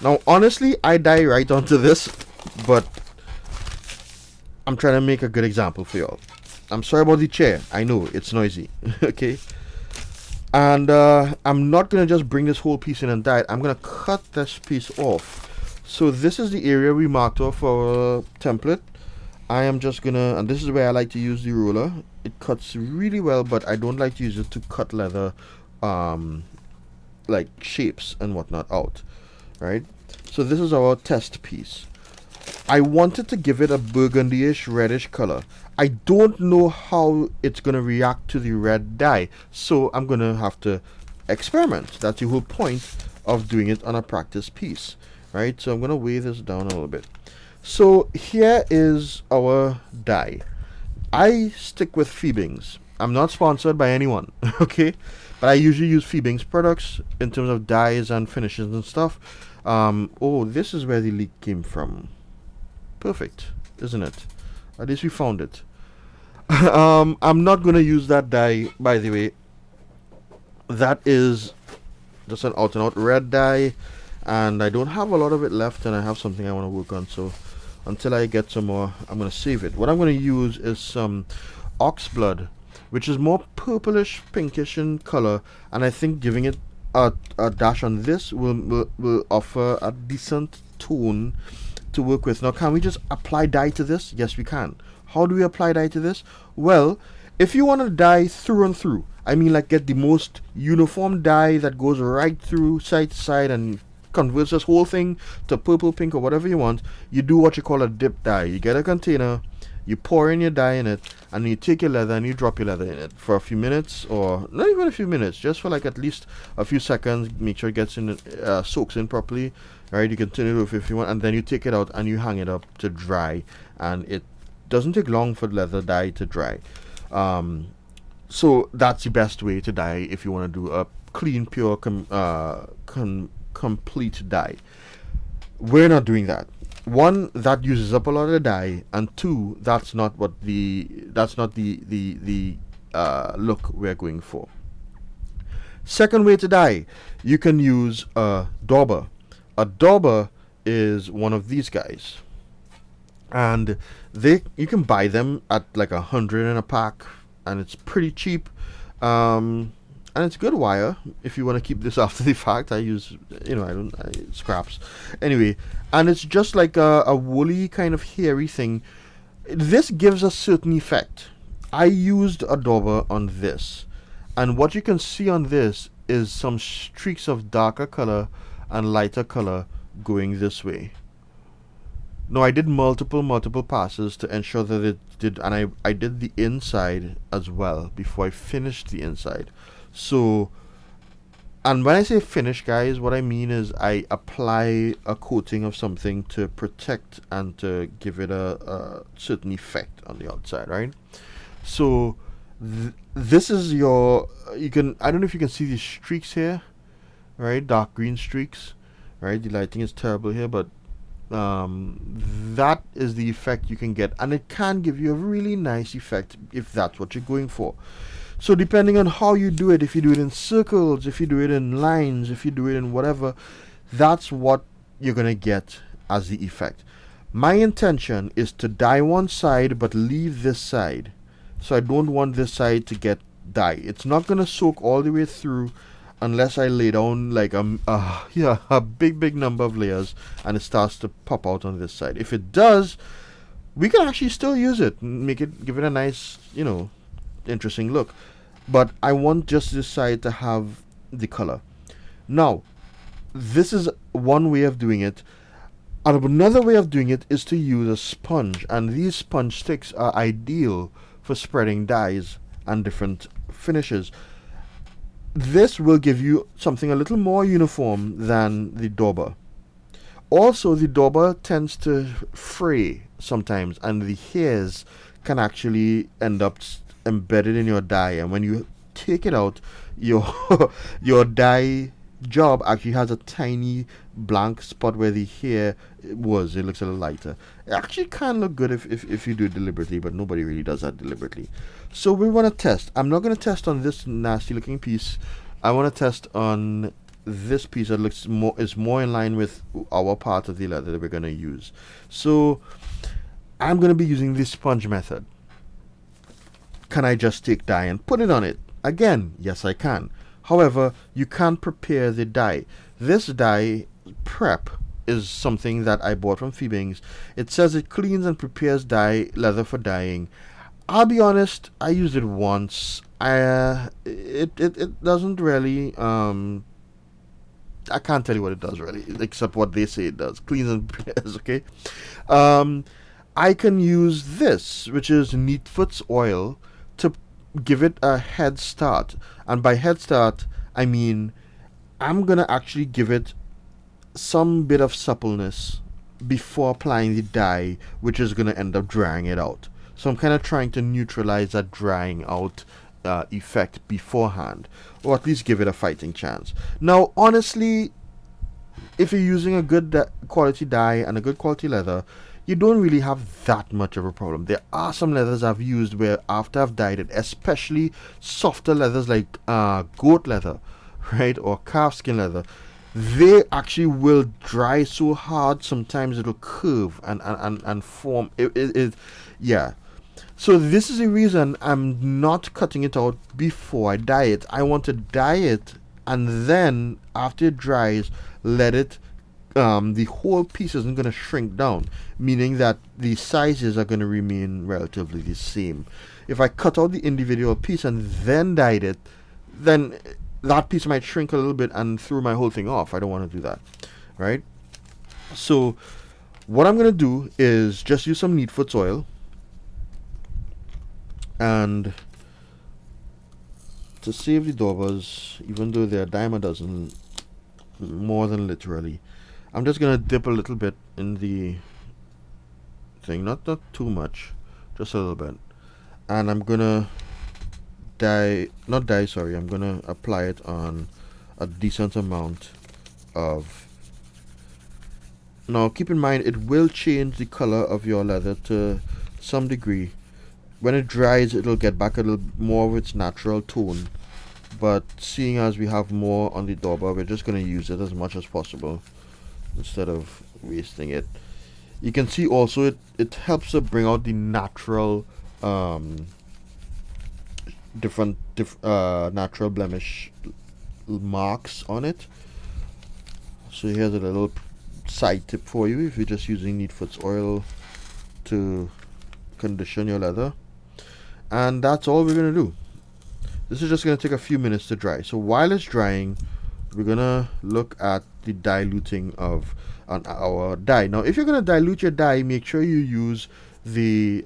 Now, honestly, I dye right onto this, but I'm trying to make a good example for y'all. I'm sorry about the chair. I know it's noisy. Okay. And I'm not going to just bring this whole piece in and dye it. I'm going to cut this piece off. So this is the area we marked off our template. I am just going to, and this is where I like to use the ruler. It cuts really well, but I don't like to use it to cut leather like shapes and whatnot out. Right? So this is our test piece. I wanted to give it a burgundy-ish reddish color. I don't know how it's going to react to the red dye, so I'm going to have to experiment. That's the whole point of doing it on a practice piece, right? So I'm going to weigh this down a little bit. So here is our dye. I stick with Feebings. I'm not sponsored by anyone, okay? But I usually use Feebings products in terms of dyes and finishes and stuff. Oh, this is where the leak came from. Perfect, isn't it? At least we found it. I'm not going to use that dye, by the way. That is just an out and out red dye, and I don't have a lot of it left, and I have something I want to work on. So until I get some more, I'm going to save it. What I'm going to use is some ox blood, which is more purplish pinkish in color, and I think giving it a dash on this will offer a decent tone to work with. Now, can we just apply dye to this? Yes, we can. How do we apply dye to this? Well, if you want to dye through and through, I mean like get the most uniform dye that goes right through side to side and converts this whole thing to purple, pink, or whatever you want, you do what you call a dip dye. You get a container, you pour in your dye in it, and you take your leather and you drop your leather in it for a few minutes, or not even a few minutes, just for like at least a few seconds. Make sure it gets in, soaks in properly. Right, you can turn it off if you want, and then you take it out and you hang it up to dry, and it doesn't take long for leather dye to dry. So that's the best way to dye if you want to do a clean, pure, complete dye. We're not doing that. One, that uses up a lot of dye, and two, that's not the look we're going for. Second way to dye, you can use a dauber. A dauber is one of these guys, and you can buy them at like 100 in a pack, and it's pretty cheap, and it's good wire if you want to keep this after the fact. I use, scraps anyway, and it's just like a woolly kind of hairy thing. This gives a certain effect. I used a dauber on this, and what you can see on this is some streaks of darker color and lighter color going this way. Now I did multiple passes to ensure that it did, and I did the inside as well before I finished the inside. So, and when I say finish, guys, what I mean is I apply a coating of something to protect and to give it a certain effect on the outside, right? So this is your, I don't know if you can see these streaks here, right? Dark green streaks, right? The lighting is terrible here, but that is the effect you can get, and it can give you a really nice effect if that's what you're going for. So depending on how you do it, if you do it in circles, if you do it in lines, if you do it in whatever, that's what you're gonna get as the effect. My intention is to dye one side but leave this side, so I don't want this side to get dye. It's not gonna soak all the way through unless I lay down like a big number of layers and it starts to pop out on this side. If it does, we can actually still use it and give it a nice, interesting look. But I want just this side to have the color. Now, this is one way of doing it. And another way of doing it is to use a sponge, and these sponge sticks are ideal for spreading dyes and different finishes. This will give you something a little more uniform than the dauber. Also, the dauber tends to fray sometimes, and the hairs can actually end up embedded in your dye, and when you take it out, your your dye job actually has a tiny blank spot where the hair was, it looks a little lighter. It actually can look good if you do it deliberately, but nobody really does that deliberately. So we want to test. I'm not going to test on this nasty looking piece. I want to test on this piece that looks more in line with our part of the leather that we're going to use. So I'm going to be using the sponge method. Can I just take dye and put it on it? Again, yes I can. However, you can't prepare the dye. This dye prep is something that I bought from Feebings. It says it cleans and prepares leather for dyeing. I'll be honest, I used it once. It doesn't really I can't tell you what it does really, except what they say it does. Cleans and prepares, okay? I can use this, which is Neatfoot's oil, to give it a head start. And by head start, I mean I'm gonna actually give it some bit of suppleness before applying the dye, which is gonna end up drying it out. So I'm kind of trying to neutralize that drying out effect beforehand, or at least give it a fighting chance. Now, honestly, if you're using a good quality dye and a good quality leather, you don't really have that much of a problem. There are some leathers I've used where after I've dyed it, especially softer leathers like goat leather, right, or calfskin leather, they actually will dry so hard sometimes it'll curve and form. Yeah. So this is the reason I'm not cutting it out before I dye it. I want to dye it, and then after it dries, let it the whole piece isn't going to shrink down, meaning that the sizes are going to remain relatively the same. If I cut out the individual piece and then dyed it, then that piece might shrink a little bit and throw my whole thing off. I don't want to do that, right? So what I'm going to do is just use some Neatfoot's oil, and to save the daubers, even though they're a dime a dozen, more than literally, I'm just gonna dip a little bit in the thing, not too much, just a little bit, and I'm gonna I'm gonna apply it on a decent amount of. Now keep in mind, it will change the color of your leather to some degree. When it dries, it'll get back a little more of its natural tone, but seeing as we have more on the dauber, we're just going to use it as much as possible instead of wasting it. You can see also it helps to bring out the natural natural blemish marks on it. So here's a little side tip for you if you're just using Neatfoot's oil to condition your leather. And that's all we're going to do. This is just going to take a few minutes to dry. So while it's drying, we're going to look at the diluting of our dye. Now, if you're going to dilute your dye, make sure you use the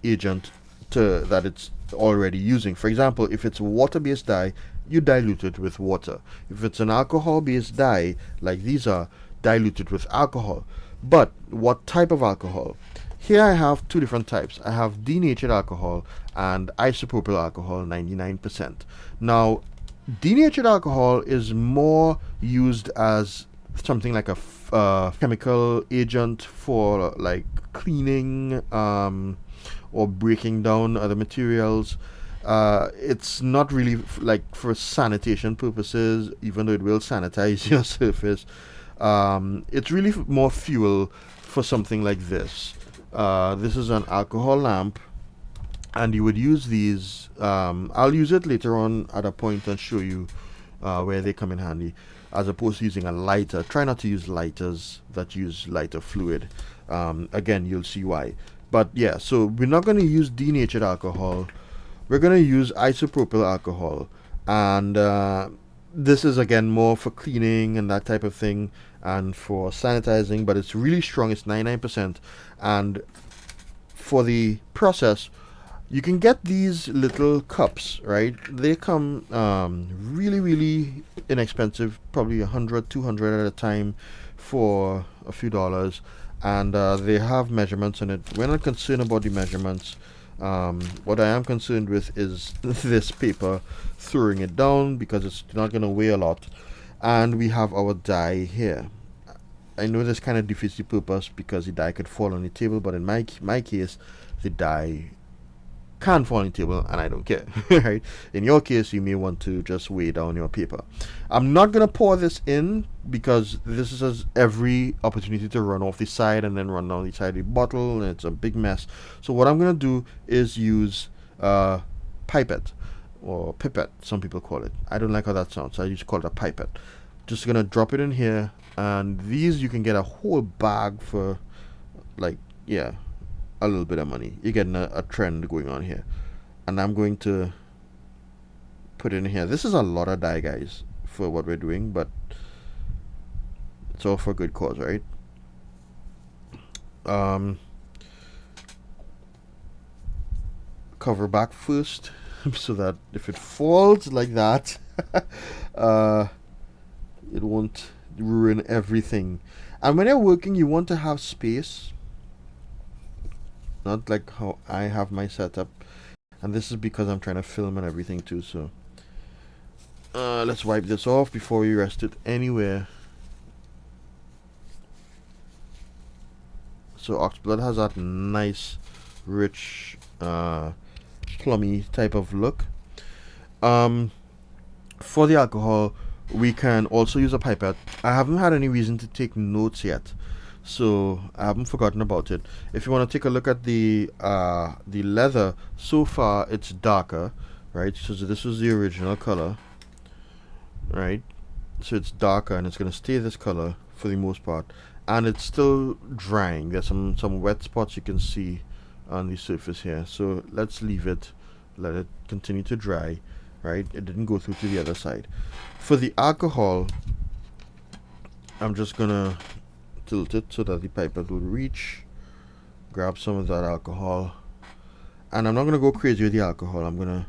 agent that it's already using. For example, if it's water-based dye, you dilute it with water. If it's an alcohol-based dye, like these are, dilute it with alcohol. But what type of alcohol? Here I have two different types. I have denatured alcohol and isopropyl alcohol 99%. Now, denatured alcohol is more used as something like a chemical agent for like cleaning or breaking down other materials. It's not really like for sanitation purposes, even though it will sanitize your surface. It's really more fuel for something like this. This is an alcohol lamp, and you would use these. I'll use it later on at a point and show you where they come in handy, as opposed to using a lighter. Try not to use lighters that use lighter fluid. Again, you'll see why. But yeah, so we're not going to use denatured alcohol. We're going to use isopropyl alcohol, and this is again more for cleaning and that type of thing, and for sanitizing, but it's really strong. It's 99%. And for the process, you can get these little cups, right? They come really, really inexpensive, probably 100, 200 at a time for a few dollars, and they have measurements in it. We're not concerned about the measurements. What I am concerned with is this paper, throwing it down, because it's not going to weigh a lot. And we have our dye here. I know this kind of defeats the purpose because the dye could fall on the table, but in my case, the dye can fall on the table and I don't care. Right? In your case, you may want to just weigh down your paper. I'm not gonna pour this in because this is every opportunity to run off the side and then run down the side of the bottle, and it's a big mess. So what I'm gonna do is use pipette or pipette, some people call it. I don't like how that sounds, so I just call it a pipette. Just gonna drop it in here, and these you can get a whole bag for, like, yeah, a little bit of money. You're getting a trend going on here. And I'm going to put in here. This is a lot of dye, guys, for what we're doing, but it's all for a good cause, right? Cover back first so that if it falls like that, it won't ruin everything. And when you're working, you want to have space, not like how I have my setup. And this is because I'm trying to film and everything too. So let's wipe this off before we rest it anywhere. So oxblood has that nice, rich, plummy type of look. For the alcohol, we can also use a pipette. I haven't had any reason to take notes yet, so I haven't forgotten about it. If you want to take a look at the leather, so far it's darker, right? So this was the original color, right? So it's darker and it's gonna stay this color for the most part, and it's still drying. There's some wet spots you can see on the surface here, so let's leave it, let it continue to dry, right? It didn't go through to the other side. For the alcohol, I'm just gonna tilt it so that the pipette will reach, grab some of that alcohol, and I'm not gonna go crazy with the alcohol. I'm gonna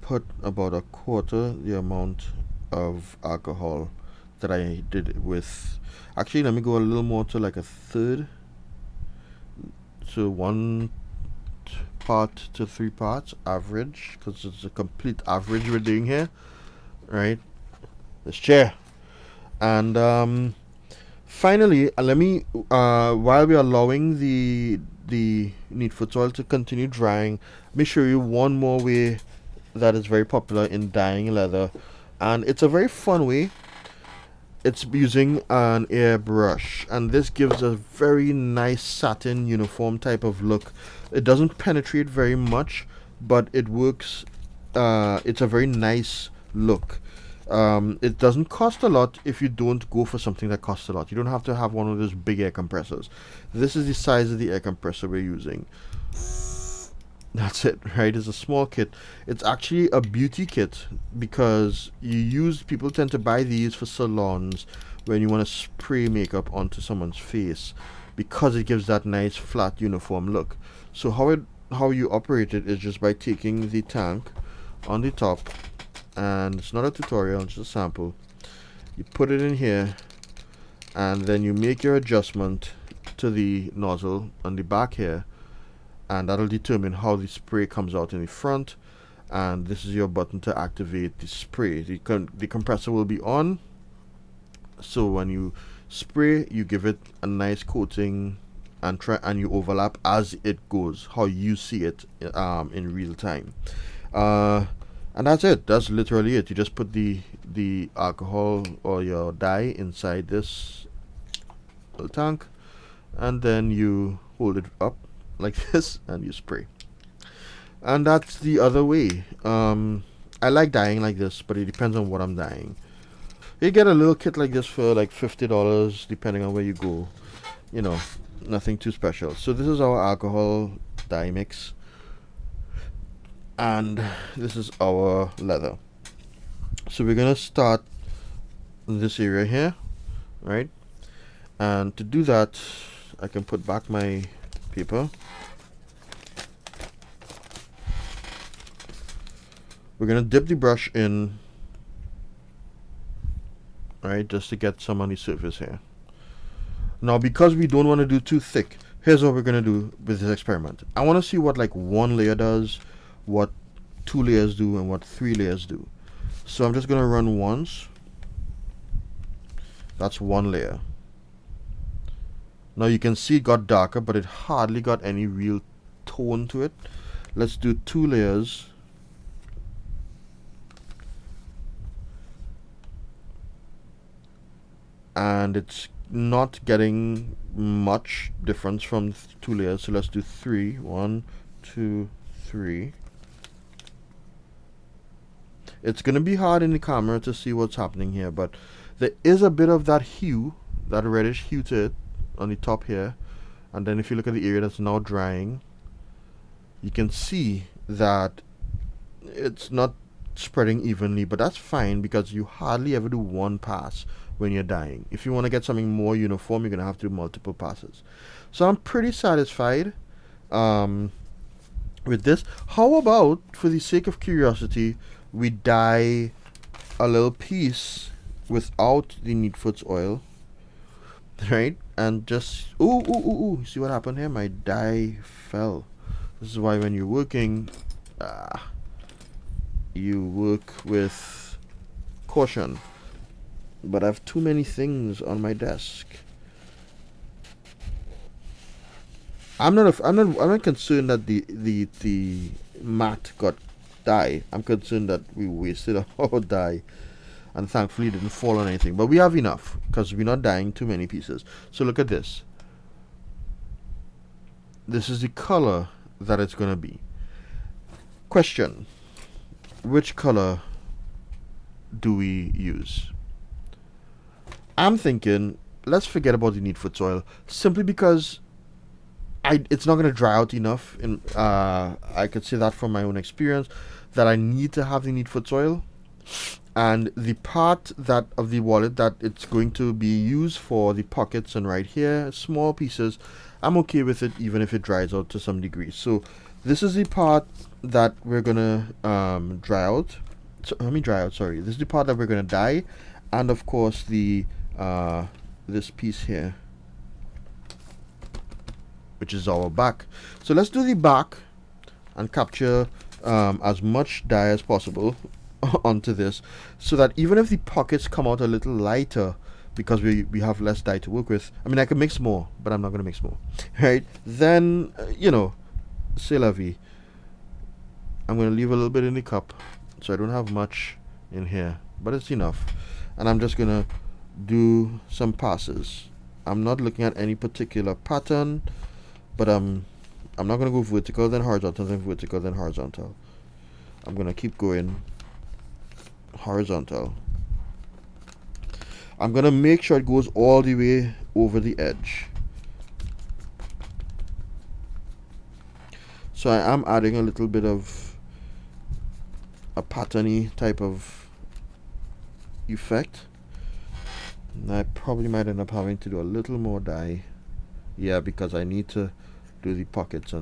put about a quarter the amount of alcohol that I did with, actually let me go a little more to like a third, so 1 part to 3 parts average, because it's a complete average we're doing here, right? This chair. And finally, let me while we're allowing the neatfoot oil to continue drying, let me show you one more way that is very popular in dyeing leather, and it's a very fun way. It's using an airbrush, and this gives a very nice satin uniform type of look. It doesn't penetrate very much, but it works. It's a very nice look. It doesn't cost a lot if you don't go for something that costs a lot. You don't have to have one of those big air compressors. This is the size of the air compressor we're using. That's it, right? It's a small kit. It's actually a beauty kit because people tend to buy these for salons when you want to spray makeup onto someone's face, because it gives that nice flat uniform look. So how you operate it is just by taking the tank on the top, and it's not a tutorial, it's just a sample. You put it in here, and then you make your adjustment to the nozzle on the back here, and that'll determine how the spray comes out in the front. And this is your button to activate the spray. The compressor will be on, so when you spray, you give it a nice coating and you overlap as it goes, how you see it in real time. And that's it. That's literally it. You just put the alcohol or your dye inside this little tank, and then you hold it up like this and you spray. And that's the other way. I like dyeing like this, but it depends on what I'm dyeing. You get a little kit like this for like $50 depending on where you go. You know, nothing too special. So this is our alcohol dye mix, and this is our leather. So we're gonna start in this area here, right? And to do that, I can put back my paper. We're gonna dip the brush in, right, just to get some on the surface here. Now, because we don't want to do too thick, here's what we're gonna do with this experiment. I want to see what like 1 layer does, what 2 layers do, and what 3 layers do. So I'm just gonna run once, That's one layer. Now you can see it got darker, but it hardly got any real tone to it. Let's do 2 layers. And it's not getting much difference from 2 layers, so let's do 3. 1, 2, 3. It's going to be hard in the camera to see what's happening here, but there is a bit of that hue, that reddish hue to it on the top here. And then if you look at the area that's now drying, you can see that it's not spreading evenly, but that's fine because you hardly ever do one pass when you're dyeing. If you want to get something more uniform, you're going to have to do multiple passes. So I'm pretty satisfied with this. How about, for the sake of curiosity, we dye a little piece without the Neatfoot's oil, right? And just, ooh, see what happened here? My dye fell. This is why when you're working, you work with caution. But I have too many things on my desk. I'm not concerned that the mat got dye. I'm concerned that we wasted our dye, and thankfully it didn't fall on anything. But we have enough because we're not dyeing too many pieces. So look at this. This is the color that it's gonna be. Question: which color do we use? I'm thinking let's forget about the Neatfoot's oil, simply because it's not going to dry out enough. I could say that from my own experience, that I need to have the Neatfoot's oil. And the part that of the wallet that it's going to be used for, the pockets and right here, small pieces, I'm okay with it even if it dries out to some degree. So this is the part that we're going to dry out. So, sorry. This is the part that we're going to dye. And of course the this piece here, which is our back. So let's do the back and capture as much dye as possible onto this, so that even if the pockets come out a little lighter because we have less dye to work with, I mean, I can mix more, but I'm not going to mix more, right? Then, c'est la vie. I'm going to leave a little bit in the cup, so I don't have much in here, but it's enough. And I'm just going to do some passes. I'm not looking at any particular pattern, but I'm not going to go vertical then horizontal then vertical then horizontal. I'm going to keep going horizontal. I'm going to make sure it goes all the way over the edge. So I am adding a little bit of a patterny type of effect. And I probably might end up having to do a little more dye. Yeah, because I need to do the pockets.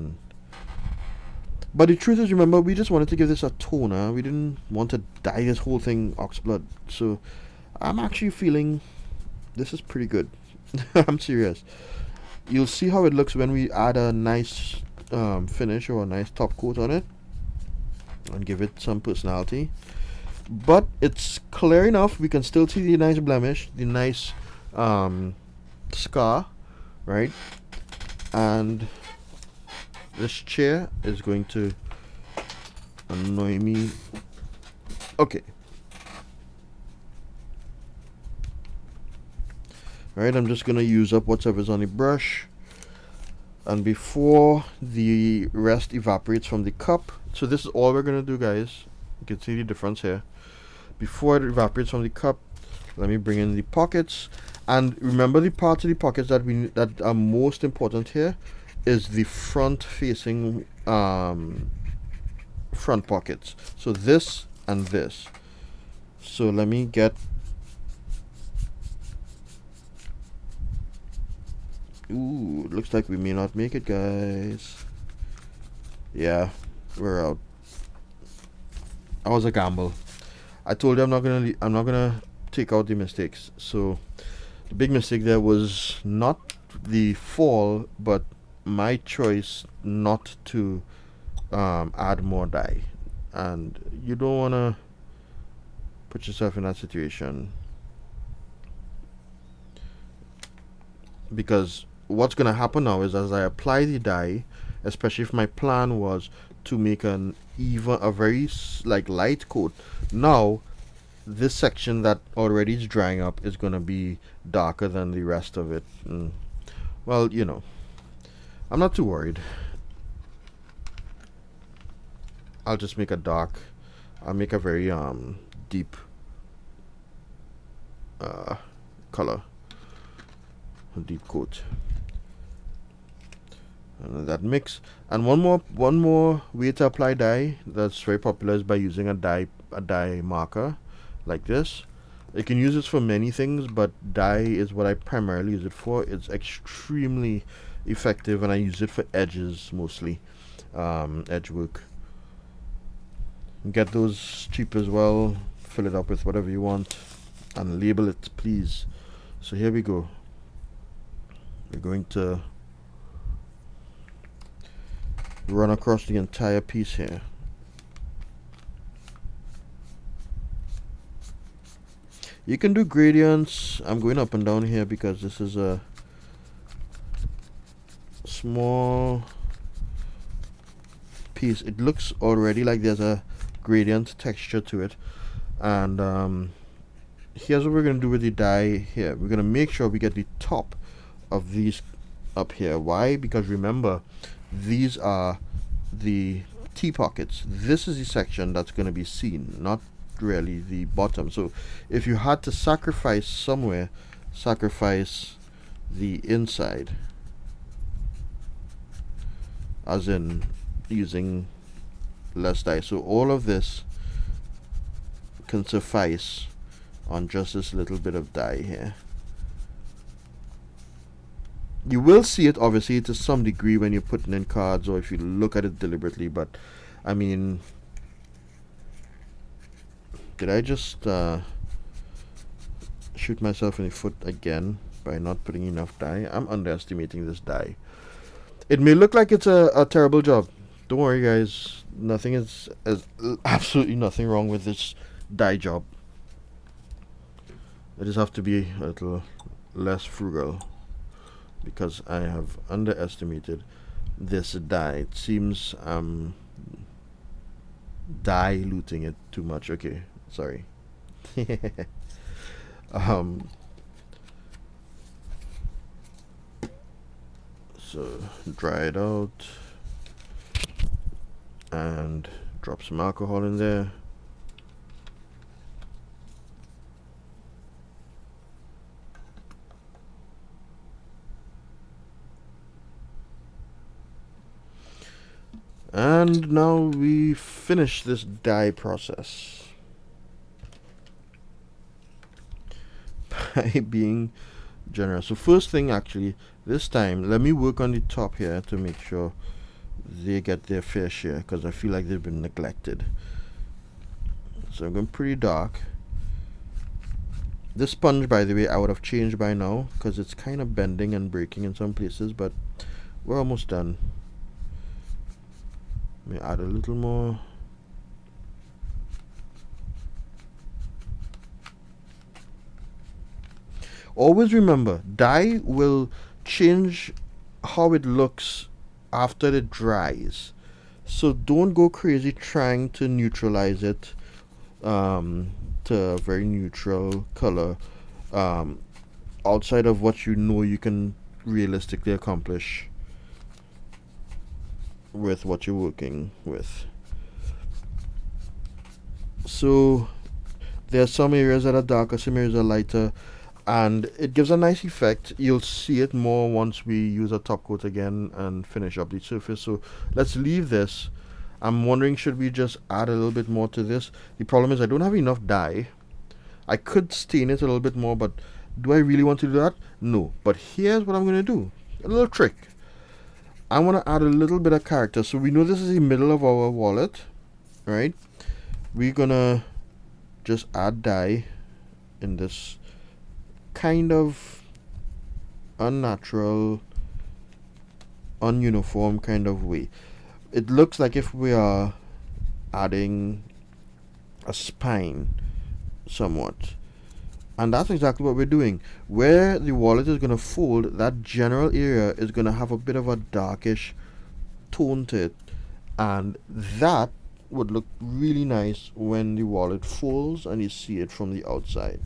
But the truth is, remember, we just wanted to give this a toner. We didn't want to dye this whole thing oxblood. So I'm actually feeling this is pretty good. I'm serious. You'll see how it looks when we add a nice finish or a nice top coat on it and give it some personality. But it's clear enough. We can still see the nice blemish, the nice scar, right? And this chair is going to annoy me. Okay. Alright, I'm just going to use up whatever's on the brush. And before the rest evaporates from the cup, so this is all we're going to do, guys. You can see the difference here. Before it evaporates from the cup, let me bring in the pockets. And remember, the parts of the pockets that are most important here is the front facing front pockets. So this and this. So let me get, ooh, looks like we may not make it, guys. Yeah, we're out. That was a gamble. I told you I'm not gonna take out the mistakes. So the big mistake there was not the fall, but my choice not to add more dye. And you don't want to put yourself in that situation. because what's gonna happen now is as I apply the dye, especially if my plan was to make a very like light coat, now this section that already is drying up is gonna be darker than the rest of it. Well, I'm not too worried. I'll just make a dark. I'll make a very deep color, a deep coat, and that mix. And one more way to apply dye that's very popular is by using a dye marker like this. You can use this for many things, but dye is what I primarily use it for. It's extremely effective, and I use it for edges mostly, edge work. Get those cheap as well. Fill it up with whatever you want, and label it, please. So here we go. We're going to run across the entire piece here. You can do gradients. I'm going up and down here because this is a small piece. It looks already like there's a gradient texture to it. And here's what we're going to do with the dye here. We're going to make sure we get the top of these up here. Why? Because remember, these are the T pockets. This is the section that's going to be seen, not really the bottom. So if you had to sacrifice somewhere, sacrifice the inside, as in using less dye. So all of this can suffice on just this little bit of dye here. You will see it obviously to some degree when you're putting in cards or if you look at it deliberately, but I mean, did I just shoot myself in the foot again by not putting enough dye? I'm underestimating this dye. It may look like it's a terrible job. Don't worry, guys. Nothing is absolutely nothing wrong with this dye job. I just have to be a little less frugal because I have underestimated this dye. It seems I'm diluting it too much. Okay, sorry. So dry it out and drop some alcohol in there. And now we finish this dye process by being generous. So first thing, actually, this time, let me work on the top here to make sure they get their fair share, because I feel like they've been neglected. So I'm going pretty dark. This sponge, by the way, I would have changed by now, because it's kind of bending and breaking in some places, but we're almost done. Let me add a little more. Always remember, dye will change how it looks after it dries. So don't go crazy trying to neutralize it to a very neutral color outside of what you know you can realistically accomplish with what you're working with. So there are some areas that are darker, some areas are lighter, and it gives a nice effect. You'll see it more once we use a top coat again and finish up the surface. So let's leave this. I'm wondering, should we just add a little bit more to this? The problem is I don't have enough dye. I could stain it a little bit more, but do I really want to do that? No. But here's what I'm going to do. A little trick. I want to add a little bit of character. So we know this is the middle of our wallet, right? We're going to just add dye in this kind of unnatural, ununiform kind of way. It looks like if we are adding a spine somewhat. And that's exactly what we're doing. Where the wallet is going to fold, that general area is going to have a bit of a darkish tone to it. And that would look really nice when the wallet folds and you see it from the outside.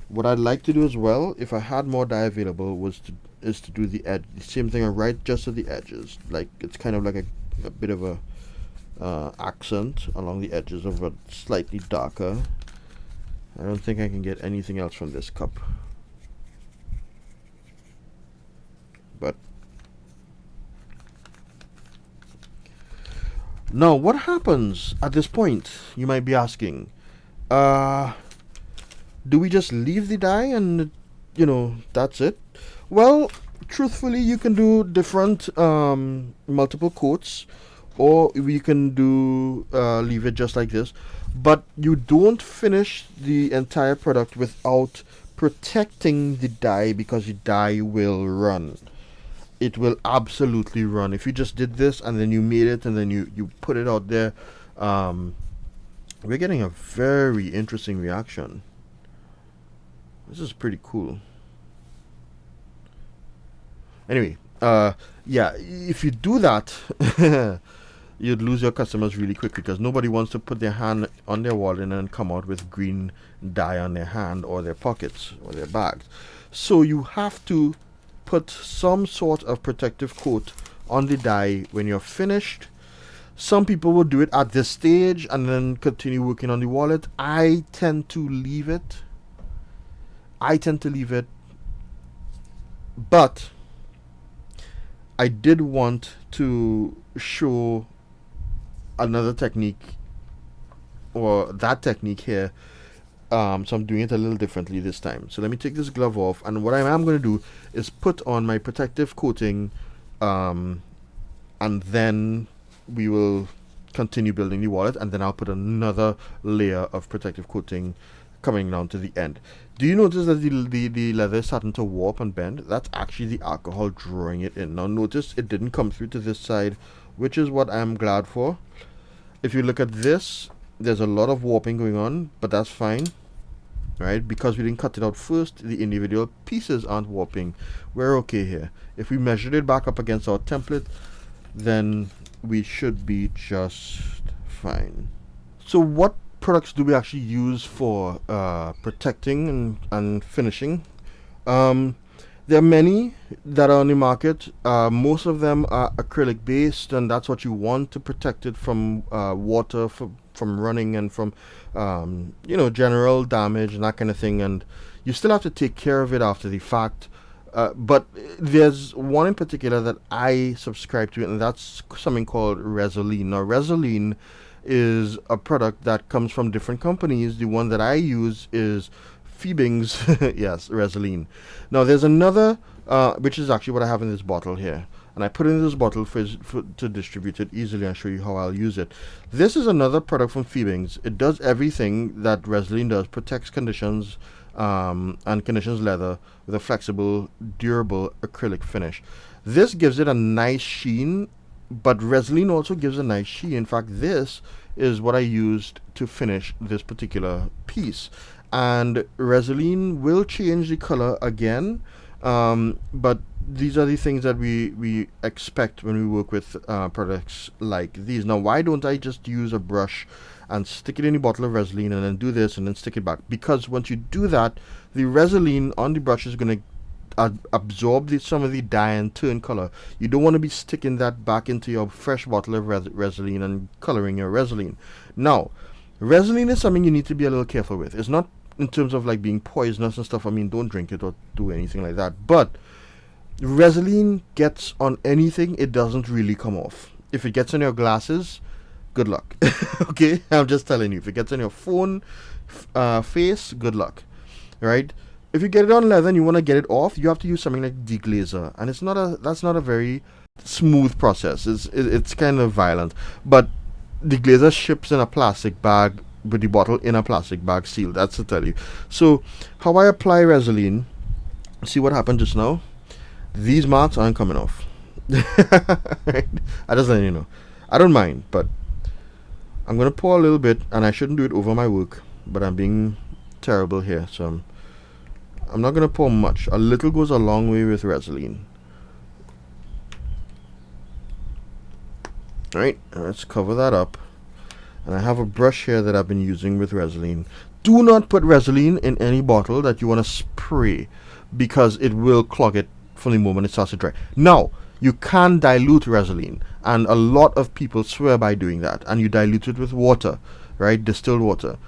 What I'd like to do as well, if I had more dye available, is to do the edge, the same thing, right just at the edges. Like it's kind of like a bit of a accent along the edges of a slightly darker. I don't think I can get anything else from this cup. But now, what happens at this point? You might be asking. Do we just leave the dye and that's it? Well, truthfully, you can do different multiple coats, or you can do leave it just like this. But you don't finish the entire product without protecting the dye, because the dye will run. It will absolutely run. If you just did this and then you made it and then you put it out there, we're getting a very interesting reaction. This is pretty cool. Anyway, yeah, if you do that, you'd lose your customers really quick, because nobody wants to put their hand on their wallet and then come out with green dye on their hand or their pockets or their bags. So you have to put some sort of protective coat on the dye when you're finished. Some people will do it at this stage and then continue working on the wallet. I tend to leave it. But I did want to show another technique, or that technique here. So I'm doing it a little differently this time. So let me take this glove off, and what I am going to do is put on my protective coating, and then we will continue building the wallet, and then I'll put another layer of protective coating coming down to the end. Do you notice that the leather is starting to warp and bend? That's actually the alcohol drawing it in. Now notice it didn't come through to this side, which is what I'm glad for. If you look at this, there's a lot of warping going on, but that's fine, right? Because we didn't cut it out first, the individual pieces aren't warping. We're okay here. If we measured it back up against our template, then we should be just fine. So what products do we actually use for protecting and finishing? There are many that are on the market. Most of them are acrylic based, and that's what you want to protect it from water, from running, and from general damage and that kind of thing. And you still have to take care of it after the fact. But there's one in particular that I subscribe to, and that's something called Resolene. Now, Resolene is a product that comes from different companies. The one that I use is Phoebing's. Yes, Resolene. Now there's another, which is actually what I have in this bottle here, and I put it in this bottle to distribute it easily and show you how I'll use it. This is another product from Phoebing's. It does everything that Resolene does: protects conditions and conditions leather with a flexible, durable acrylic finish. This gives it a nice sheen, but Resolene also gives a nice sheen. In fact, this is what I used to finish this particular piece. And Resolene will change the color again, but these are the things that we expect when we work with products like these. Now, why don't I just use a brush and stick it in a bottle of Resolene and then do this and then stick it back? Because once you do that, the Resolene on the brush is going to absorb some of the dye and turn color. You don't want to be sticking that back into your fresh bottle of Resolene and coloring your Resolene. Now, Resolene is something you need to be a little careful with. It's not in terms of like being poisonous and stuff. I mean, don't drink it or do anything like that. But Resolene gets on anything, it doesn't really come off. If it gets on your glasses, good luck. Okay, I'm just telling you. If it gets on your phone, face, good luck. Right? If you get it on leather and you want to get it off, you have to use something like deglazer, and that's not a very smooth process. It's kind of violent. But deglazer ships in a plastic bag with the bottle in a plastic bag sealed. That's to tell you. So how I apply Resolene, see what happened just now? These marks aren't coming off. Right? I just let you know. I don't mind, but I'm gonna pour a little bit, and I shouldn't do it over my work, but I'm being terrible here, so I'm not going to pour much. A little goes a long way with Vaseline. Alright, let's cover that up. And I have a brush here that I've been using with Vaseline. Do not put Vaseline in any bottle that you want to spray, because it will clog it from the moment it starts to dry. Now, you can dilute Vaseline, and a lot of people swear by doing that, and you dilute it with water, right? Distilled water.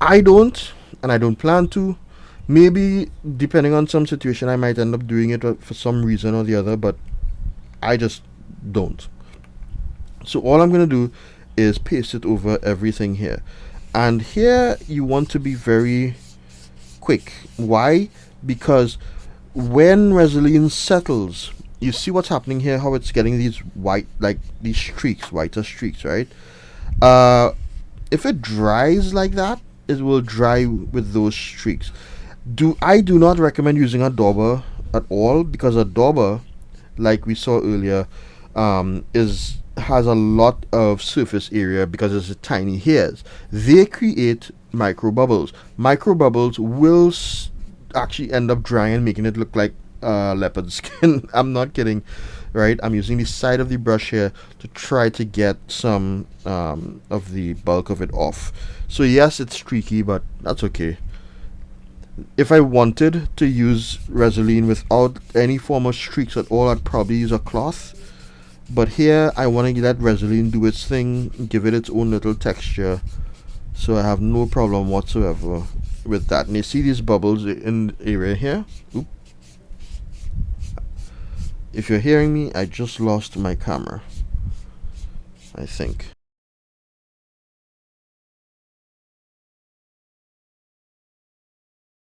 I don't, and I don't plan to. Maybe, depending on some situation, I might end up doing it for some reason or the other, but I just don't. So all I'm going to do is paste it over everything here. And here you want to be very quick. Why? Because when Vaseline settles, you see what's happening here, how it's getting these white, like these streaks, whiter streaks, right? If it dries like that, it will dry with those streaks. I do not recommend using a dauber at all, because a dauber, like we saw earlier, has a lot of surface area because it's tiny hairs. They create micro bubbles. Micro bubbles will actually end up drying and making it look like leopard skin. I'm not kidding, right? I'm using the side of the brush here to try to get some of the bulk of it off. So yes, it's streaky, but that's okay. If I wanted to use Vaseline without any form of streaks at all, I'd probably use a cloth. But here I want to let Vaseline do its thing, give it its own little texture, so I have no problem whatsoever with that. And you see these bubbles in the area here? Oop. If you're hearing me, I just lost my camera, I think.